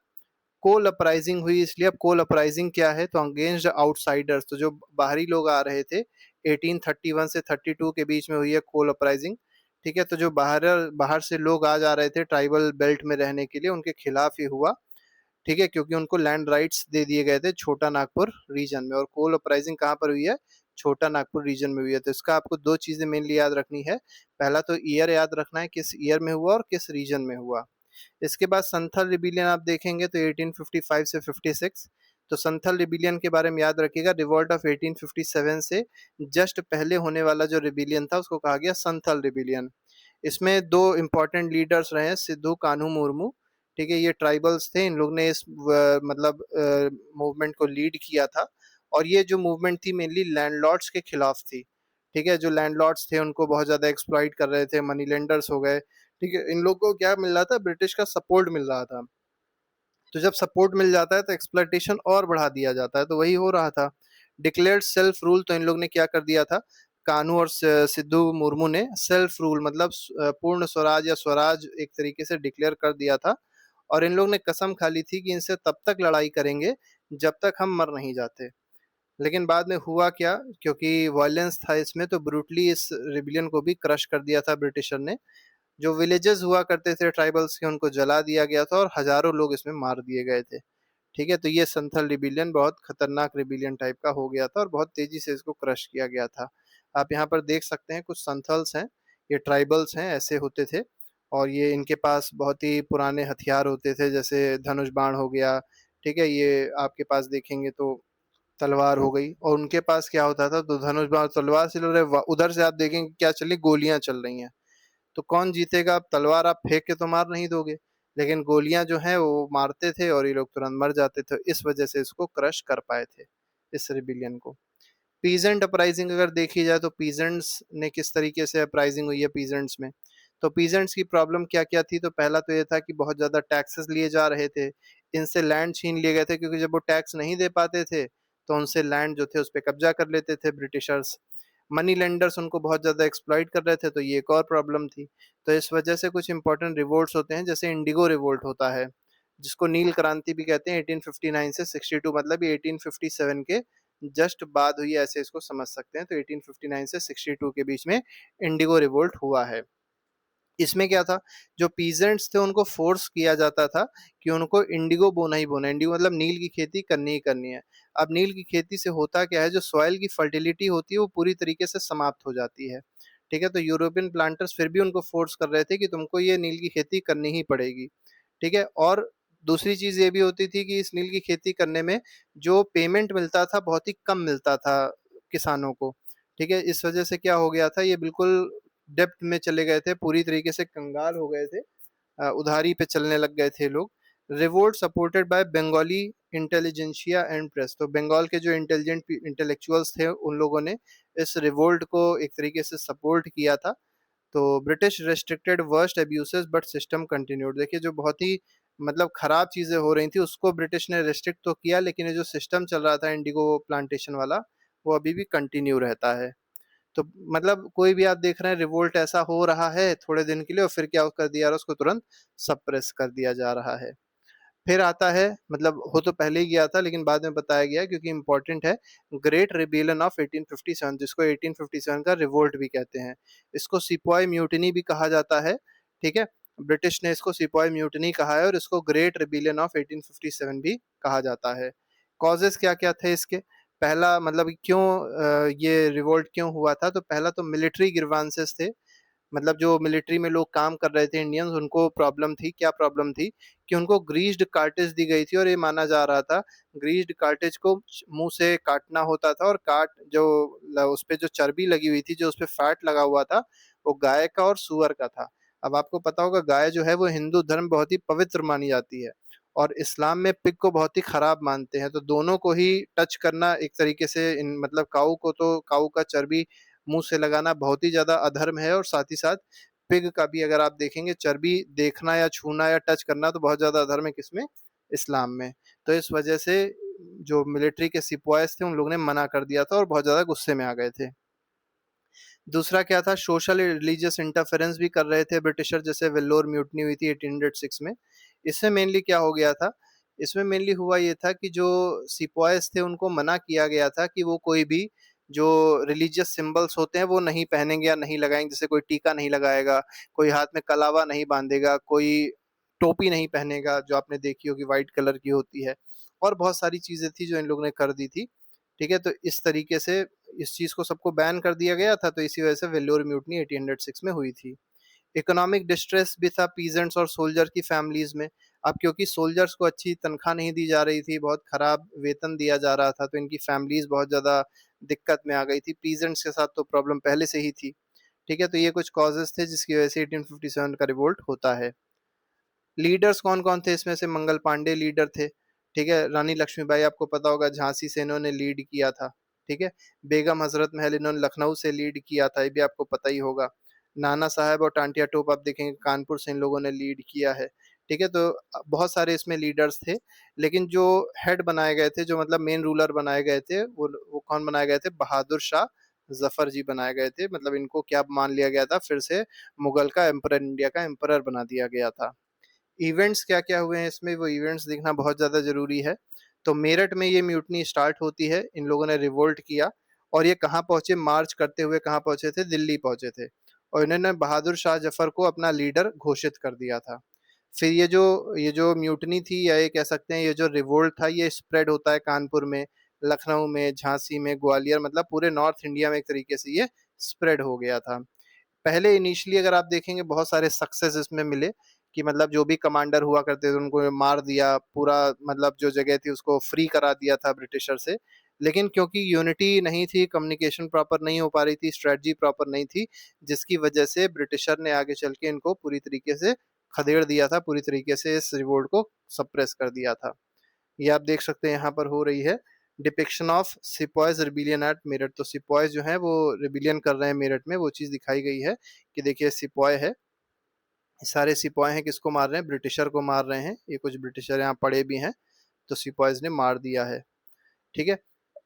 कोल अपराइजिंग हुई इसलिए। अब कोल अपराइजिंग क्या है, तो अगेंस्ट आउटसाइडर्स, तो जो बाहरी लोग आ रहे थे 1831 से 32 के बीच में हुई है कोल अपराइजिंग। ठीक है, तो जो बाहर बाहर से लोग आ जा रहे थे ट्राइबल बेल्ट में रहने के लिए, उनके खिलाफ ही हुआ। ठीक है, क्योंकि उनको लैंड राइट्स दे दिए गए थे छोटा नागपुर रीजन में। और कोल अपराइजिंग कहाँ पर हुई है, छोटा नागपुर रीजन में हुई है। तो इसका आपको दो चीजें मेनली याद रखनी है। पहला तो ईयर याद रखना है, किस ईयर में हुआ और किस रीजन में हुआ। इसके बाद संथल रिबिलियन आप देखेंगे तो 1855 से 56। तो संथल रिबिलियन के बारे में याद रखिएगा, रिवॉल्ट ऑफ 1857 से जस्ट पहले होने वाला जो रिबिलियन था उसको कहा गया संथल रिबिलियन। इसमें दो इंपॉर्टेंट लीडर्स रहे हैं, सिद्धू कान्हू मुर्मू। ठीक है, ये ट्राइबल्स थे, इन लोग ने इस मतलब मूवमेंट को लीड किया था। और ये जो मूवमेंट थी मेनली लैंडलॉर्ड्स के खिलाफ थी। ठीक है, जो लैंडलॉर्ड्स थे उनको बहुत ज्यादा एक्सप्लॉइट कर रहे थे, मनी लेंडर्स हो गए। ठीक है, इन लोगों को क्या मिल रहा था, ब्रिटिश का सपोर्ट मिल रहा था। तो जब सपोर्ट मिल जाता है तो एक्सप्लॉइटेशन और बढ़ा दिया जाता है, तो वही हो रहा था। डिक्लेयर्ड सेल्फ रूल, तो इन लोग ने क्या कर दिया था, कानू और सिद्धू मुर्मू ने सेल्फ रूल मतलब पूर्ण स्वराज या स्वराज एक तरीके से डिक्लेयर कर दिया था। और इन लोग ने कसम खा ली थी कि इनसे तब तक लड़ाई करेंगे जब तक हम मर नहीं जाते। लेकिन बाद में हुआ क्या, क्योंकि वायलेंस था इसमें, तो ब्रूटली इस रिबिलियन को भी क्रश कर दिया था ब्रिटिशर ने। जो विलेजेस हुआ करते थे ट्राइबल्स के, उनको जला दिया गया था और हजारों लोग इसमें मार दिए गए थे। ठीक है, तो ये संथल रिबिलियन बहुत खतरनाक रिबिलियन टाइप का हो गया था और बहुत तेजी से इसको क्रश किया गया था। आप यहाँ पर देख सकते हैं कुछ संथल्स हैं, ये ट्राइबल्स हैं, ऐसे होते थे। और ये इनके पास बहुत ही पुराने हथियार होते थे, जैसे धनुष बाण हो गया। ठीक है, ये आपके पास देखेंगे तो तलवार हो गई। और उनके पास क्या होता था, तो धनुष बाण तलवार से लड़ रहे, उधर से आप देखेंगे क्या चल रही, गोलियां चल रही हैं। तो कौन जीतेगा, अब तलवार आप फेंक के तो मार नहीं दोगे, लेकिन गोलियां जो है वो मारते थे और ये लोग तुरंत मर जाते थे। इस वजह से इसको क्रश कर पाए थे, इस रिबिलियन को। पीजेंट अपराइजिंग अगर देखी जाए तो पीजेंट्स ने किस तरीके से अपराइजिंग हुई है पीजेंट्स में। तो पीजेंट्स की प्रॉब्लम क्या क्या थी, तो पहला तो ये था कि बहुत ज्यादा टैक्सेस लिए जा रहे थे, इनसे लैंड छीन लिए गए थे, क्योंकि जब वो टैक्स नहीं दे पाते थे तो उनसे लैंड जो थे उस पर कब्जा कर लेते थे ब्रिटिशर्स। मनी लेंडर्स उनको बहुत ज्यादा एक्सप्लॉइट कर रहे थे, तो ये एक और प्रॉब्लम थी। तो इस वजह से कुछ इंपॉर्टेंट रिवोल्ट्स होते हैं, जैसे इंडिगो रिवोल्ट होता है, जिसको नील क्रांति भी कहते हैं, 1859 से 62, मतलब ये 1857 के जस्ट बाद हुई है, ऐसे इसको समझ सकते हैं। तो 1859 से 62 के बीच में इंडिगो रिवोल्ट हुआ है। इसमें क्या था, जो पीजेंट्स थे उनको फोर्स किया जाता था कि उनको इंडिगो बोना ही बोना है। इंडिगो मतलब नील की खेती करनी ही करनी है। अब नील की खेती से होता क्या है, जो सॉइल की फर्टिलिटी होती है वो पूरी तरीके से समाप्त हो जाती है। ठीक है, तो यूरोपियन प्लांटर्स फिर भी उनको फोर्स कर रहे थे कि तुमको ये नील की खेती करनी ही पड़ेगी। ठीक है, और दूसरी चीज ये भी होती थी कि इस नील की खेती करने में जो पेमेंट मिलता था बहुत ही कम मिलता था किसानों को। ठीक है, इस वजह से क्या हो गया था, ये बिल्कुल डेप्थ में चले गए थे, पूरी तरीके से कंगाल हो गए थे, उधारी पे चलने लग गए थे लोग। Revolt supported by Bengali intelligentsia and press, तो बंगाल के जो इंटेलिजेंट इंटेलेक्चुअल्स थे उन लोगों ने इस रिवोल्ट को एक तरीके से सपोर्ट किया था। तो British restricted worst abuses but system continued, देखिए जो बहुत ही मतलब खराब चीजें हो रही थी उसको ब्रिटिश ने रेस्ट्रिक्ट तो किया, लेकिन ये जो सिस्टम चल रहा था इंडिगो प्लांटेशन वाला, वो अभी भी कंटिन्यू रहता है। तो मतलब कोई भी आप देख रहे हैं रिवोल्ट ऐसा हो रहा है थोड़े दिन के लिए और फिर क्या कर दिया रहा, उसको तुरंत सप्रेस कर दिया जा रहा है। फिर आता है, मतलब हो तो पहले ही गया था लेकिन बाद में बताया गया क्योंकि इंपॉर्टेंट है, ग्रेट रिबेलियन ऑफ 1857, जिसको 1857 का रिवोल्ट भी कहते हैं। इसको सिपॉय म्यूटिनी भी कहा जाता है। ठीक है, ब्रिटिश ने इसको सिपॉय म्यूटिनी कहा है और इसको ग्रेट रिबेलियन ऑफ 1857 भी कहा जाता है। कॉजेस क्या क्या थे इसके, पहला मतलब क्यों ये रिवोल्ट क्यों हुआ था, तो पहला तो मिलिट्री ग्रीवांसेस थे। मतलब जो मिलिट्री में लोग काम कर रहे थे इंडियंस, उनको प्रॉब्लम थी, क्या प्रॉब्लम थी कि उनको ग्रीस्ड कार्टेज दी गई थी और ये माना जा रहा था ग्रीस्ड कार्टेज को मुंह से काटना होता था, और काट जो उस पे जो चर्बी लगी हुई थी, जो उस पे फैट लगा हुआ था, वो गाय का और सुअर का था। अब आपको पता होगा गाय जो है वो हिंदू धर्म बहुत ही पवित्र मानी जाती है, और इस्लाम में पिग को बहुत ही खराब मानते हैं। तो दोनों को ही टच करना एक तरीके से इन मतलब काऊ को, तो काऊ का चर्बी मुंह से लगाना बहुत ही ज्यादा अधर्म है, और साथ ही साथ पिग का भी अगर आप देखेंगे चर्बी देखना या छूना या टच करना तो बहुत ज्यादा अधर्म है, किसमें, इस्लाम में। तो इस वजह से जो मिलिट्री के सिपाहीज थे उन लोगों ने मना कर दिया था और बहुत ज्यादा गुस्से में आ गए थे। दूसरा क्या था, सोशल रिलीजियस इंटरफेरेंस भी कर रहे थे ब्रिटिशर, जैसे वेल्लोर म्यूटनी हुई थी 1806 में। इससे मेनली क्या हो गया था, इसमें मेनली हुआ ये था कि जो सिपॉयज थे उनको मना किया गया था कि वो कोई भी जो रिलीजियस सिंबल्स होते हैं वो नहीं पहनेंगे या नहीं लगाएंगे। जैसे कोई टीका नहीं लगाएगा, कोई हाथ में कलावा नहीं बांधेगा, कोई टोपी नहीं पहनेगा जो आपने देखी होगी व्हाइट कलर की होती है, और बहुत सारी चीजें थी जो इन लोगों ने कर दी थी। ठीक है, तो इस तरीके से इस चीज को सबको बैन कर दिया गया था, तो इसी वजह से वेल्लोर म्यूटनी 1806 में हुई थी। इकोनॉमिक डिस्ट्रेस भी था पीजेंट्स और सोल्जर की फैमिलीज में। अब क्योंकि सोल्जर्स को अच्छी तनख्वाह नहीं दी जा रही थी, बहुत खराब वेतन दिया जा रहा था, तो इनकी फैमिलीज बहुत ज्यादा दिक्कत में आ गई थी। पीजेंट्स के साथ तो प्रॉब्लम पहले से ही थी। ठीक है, तो ये कुछ कॉजेस थे जिसकी वजह से 1857 का रिवोल्ट होता है। लीडर्स कौन कौन थे इसमें से? मंगल पांडे लीडर थे। ठीक है, रानी लक्ष्मीबाई आपको पता होगा झांसी से इन्होंने लीड किया था। ठीक है, बेगम हजरत महल इन्होंने लखनऊ से लीड किया था, ये भी आपको पता ही होगा। नाना साहब और टांटिया टोप आप देखेंगे कानपुर से इन लोगों ने लीड किया है। ठीक है, तो बहुत सारे इसमें लीडर्स थे, लेकिन जो हेड बनाए गए थे, जो मतलब मेन रूलर बनाए गए थे, वो कौन बनाए गए थे? बहादुर शाह जफर जी बनाए गए थे। मतलब इनको क्या मान लिया गया था? फिर से मुगल का एम्परर, इंडिया का एम्परर बना दिया गया था। इवेंट्स क्या क्या हुए हैं इसमें, वो इवेंट्स देखना बहुत ज़्यादा ज़रूरी है। तो मेरठ में ये म्यूटनी स्टार्ट होती है, इन लोगों ने रिवोल्ट किया, और ये कहाँ पहुंचे? मार्च करते हुए कहाँ पहुंचे थे? दिल्ली पहुंचे थे, और इन्होंने बहादुर शाह जफर को अपना लीडर घोषित कर दिया था। फिर ये जो म्यूटनी थी, या ये कह सकते हैं ये जो रिवोल्ट था, ये स्प्रेड होता है कानपुर में, लखनऊ में, झांसी में, ग्वालियर, मतलब पूरे नॉर्थ इंडिया में एक तरीके से ये स्प्रेड हो गया था। पहले इनिशियली अगर आप देखेंगे बहुत सारे सक्सेस इसमें मिले, कि मतलब जो भी कमांडर हुआ करते थे उनको मार दिया, पूरा मतलब जो जगह थी उसको फ्री करा दिया था ब्रिटिशर से। लेकिन क्योंकि यूनिटी नहीं थी, कम्युनिकेशन प्रॉपर नहीं हो पा रही थी, स्ट्रेटजी प्रॉपर नहीं थी, जिसकी वजह से ब्रिटिशर ने आगे चल के इनको पूरी तरीके से खदेड़ दिया था, पूरी तरीके से इस रिवोल्ट को सप्रेस कर दिया था। ये आप देख सकते हैं यहाँ पर हो रही है depiction of sepoys rebellion at Meerut. तो सिपॉयज जो है वो रिबिलियन कर रहे हैं मेरठ में, वो चीज दिखाई गई है कि देखिए सिपॉय है, सारे सिपॉय हैं, किसको मार रहे हैं? ब्रिटिशर को मार रहे हैं। ये कुछ ब्रिटिशर यहाँ पड़े भी हैं, तो सिपॉयज ने मार दिया है। ठीक है,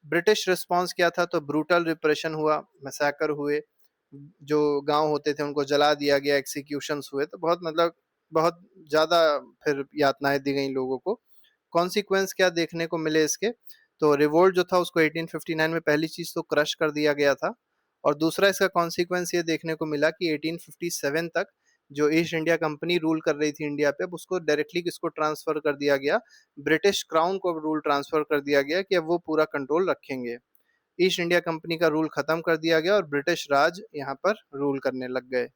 ब्रिटिश रिस्पांस क्या था? तो ब्रूटल रिप्रेशन हुआ, मैसेकर हुए, जो गांव होते थे उनको जला दिया गया, एक्सिक्यूशंस हुए, तो बहुत मतलब बहुत ज्यादा फिर यातनाएं दी गई लोगों को। कॉन्सिक्वेंस क्या देखने को मिले इसके? तो रिवोल्ट जो था उसको 1859 में पहली चीज तो क्रश कर दिया गया था, और दूसरा इसका कॉन्सिक्वेंस ये देखने को मिला कि 1857 तक जो ईस्ट इंडिया कंपनी रूल कर रही थी इंडिया पे, अब उसको डायरेक्टली किसको ट्रांसफर कर दिया गया? ब्रिटिश क्राउन को रूल ट्रांसफर कर दिया गया कि अब वो पूरा कंट्रोल रखेंगे। ईस्ट इंडिया कंपनी का रूल खत्म कर दिया गया और ब्रिटिश राज यहाँ पर रूल करने लग गए।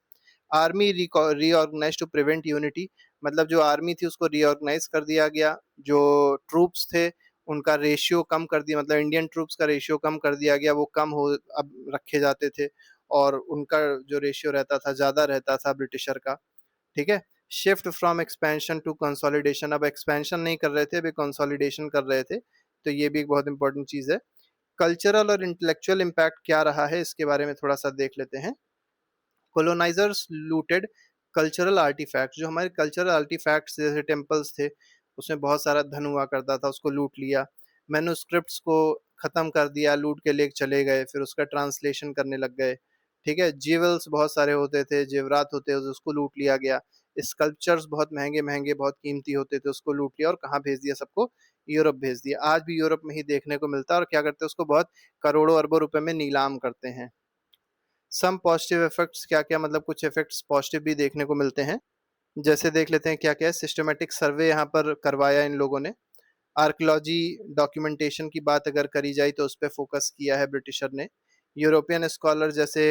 Army reorganise to prevent unity, मतलब जो आर्मी थी उसको रीऑर्गेनाइज कर दिया गया। जो ट्रूप्स थे उनका रेशियो कम कर दिया, मतलब इंडियन ट्रूप्स का रेशियो कम कर दिया गया, वो कम हो अब रखे जाते थे, और उनका जो रेशियो रहता था ज़्यादा रहता था ब्रिटिशर का। ठीक है, shift from expansion to consolidation, अब एक्सपेंशन नहीं कर रहे थे, अभी कंसोलिडेशन कर रहे थे, तो ये भी एक बहुत इंपॉर्टेंट चीज़ है। कल्चरल और इंटेलेक्चुअल इम्पैक्ट क्या रहा है इसके बारे में थोड़ा सा देख लेते हैं। कोलोनाइजर्स लूटेड कल्चरल आर्टिफैक्ट्स, जो हमारे कल्चरल आर्टिफैक्ट्स जैसे टेम्पल्स थे, उसमें बहुत सारा धन हुआ करता था, उसको लूट लिया। मैन्युस्क्रिप्ट्स को खत्म कर दिया, लूट के ले चले गए, फिर उसका ट्रांसलेशन करने लग गए। ठीक है, जेवल्स बहुत सारे होते थे, जेवरात होते थे, उसको लूट लिया गया। स्कल्पचर्स बहुत महंगे महंगे बहुत कीमती होते थे, उसको लूट लिया और कहाँ भेज दिया सबको? यूरोप भेज दिया। आज भी यूरोप में ही देखने को मिलता है, और क्या करते हैं उसको? बहुत करोड़ों अरबों रुपए में नीलाम करते हैं। सम पॉजिटिव इफेक्ट्स क्या क्या, मतलब कुछ इफेक्ट्स पॉजिटिव भी देखने को मिलते हैं। जैसे देख लेते हैं क्या क्या है। सिस्टमेटिक सर्वे यहाँ पर करवाया इन लोगों ने। आर्कियोलॉजी डॉक्यूमेंटेशन की बात अगर करी जाए तो उस पर फोकस किया है ब्रिटिशर ने। यूरोपियन स्कॉलर जैसे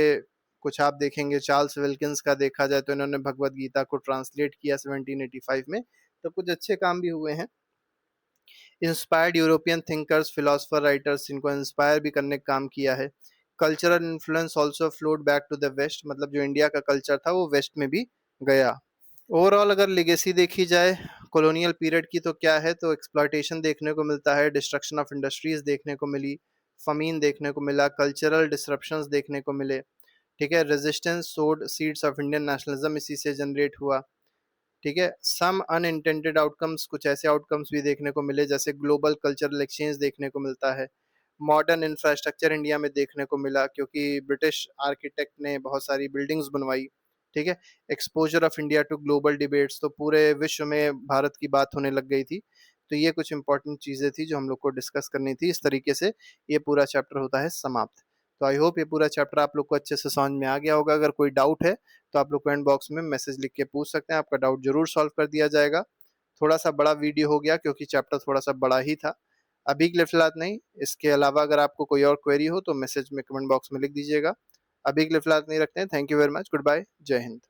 कुछ आप देखेंगे, चार्ल्स विल्किंस का देखा जाए तो इन्होंने भगवत गीता को ट्रांसलेट किया 1785 में, तो कुछ अच्छे काम भी हुए हैं। Inspired European thinkers, philosopher, writers, इनको इंस्पायर भी करने का काम किया है। Cultural influence also flowed back to the West, मतलब जो इंडिया का कल्चर था वो वेस्ट में भी गया। ओवरऑल अगर लेगेसी देखी जाए कॉलोनियल पीरियड की, तो क्या है? तो एक्सप्लॉयटेशन देखने को मिलता है, डिस्ट्रक्शन ऑफ इंडस्ट्रीज देखने को मिली, फमीन देखने को मिला, कल्चरल डिसरप्शंस देखने को मिले। ठीक है, रेजिस्टेंस सोड सीड्स ऑफ इंडियन नेशनलिज्म इसी से जनरेट हुआ। ठीक है, सम अनइंटेंडेड आउटकम्स, कुछ ऐसे आउटकम्स भी देखने को मिले, जैसे ग्लोबल कल्चरल एक्सचेंज देखने को मिलता है। मॉडर्न इंफ्रास्ट्रक्चर इंडिया में देखने को मिला, क्योंकि ब्रिटिश आर्किटेक्ट ने बहुत सारी बिल्डिंग्स बनवाई। ठीक है, exposure of India to global debates, तो पूरे विश्व में भारत की बात होने लग गई थी। तो ये कुछ इंपॉर्टेंट चीज़ें थी जो हम लोग को डिस्कस करनी थी। इस तरीके से ये पूरा चैप्टर होता है समाप्त। तो आई होप ये पूरा चैप्टर आप लोग को अच्छे से समझ में आ गया होगा। अगर कोई डाउट है तो आप लोग कमेंट बॉक्स में मैसेज लिख के पूछ सकते हैं, आपका डाउट ज़रूर सॉल्व कर दिया जाएगा। थोड़ा-सा बड़ा वीडियो हो गया क्योंकि चैप्टर थोड़ा-सा बड़ा ही था। अभी के लिए फिलहाल नहीं, इसके अलावा अगर आपको कोई और क्वेरी हो तो मैसेज में कमेंट बॉक्स में लिख दीजिएगा। अभी के लिए फिलहाल नहीं रखते हैं। Thank you very much. Good bye. Jai Hind.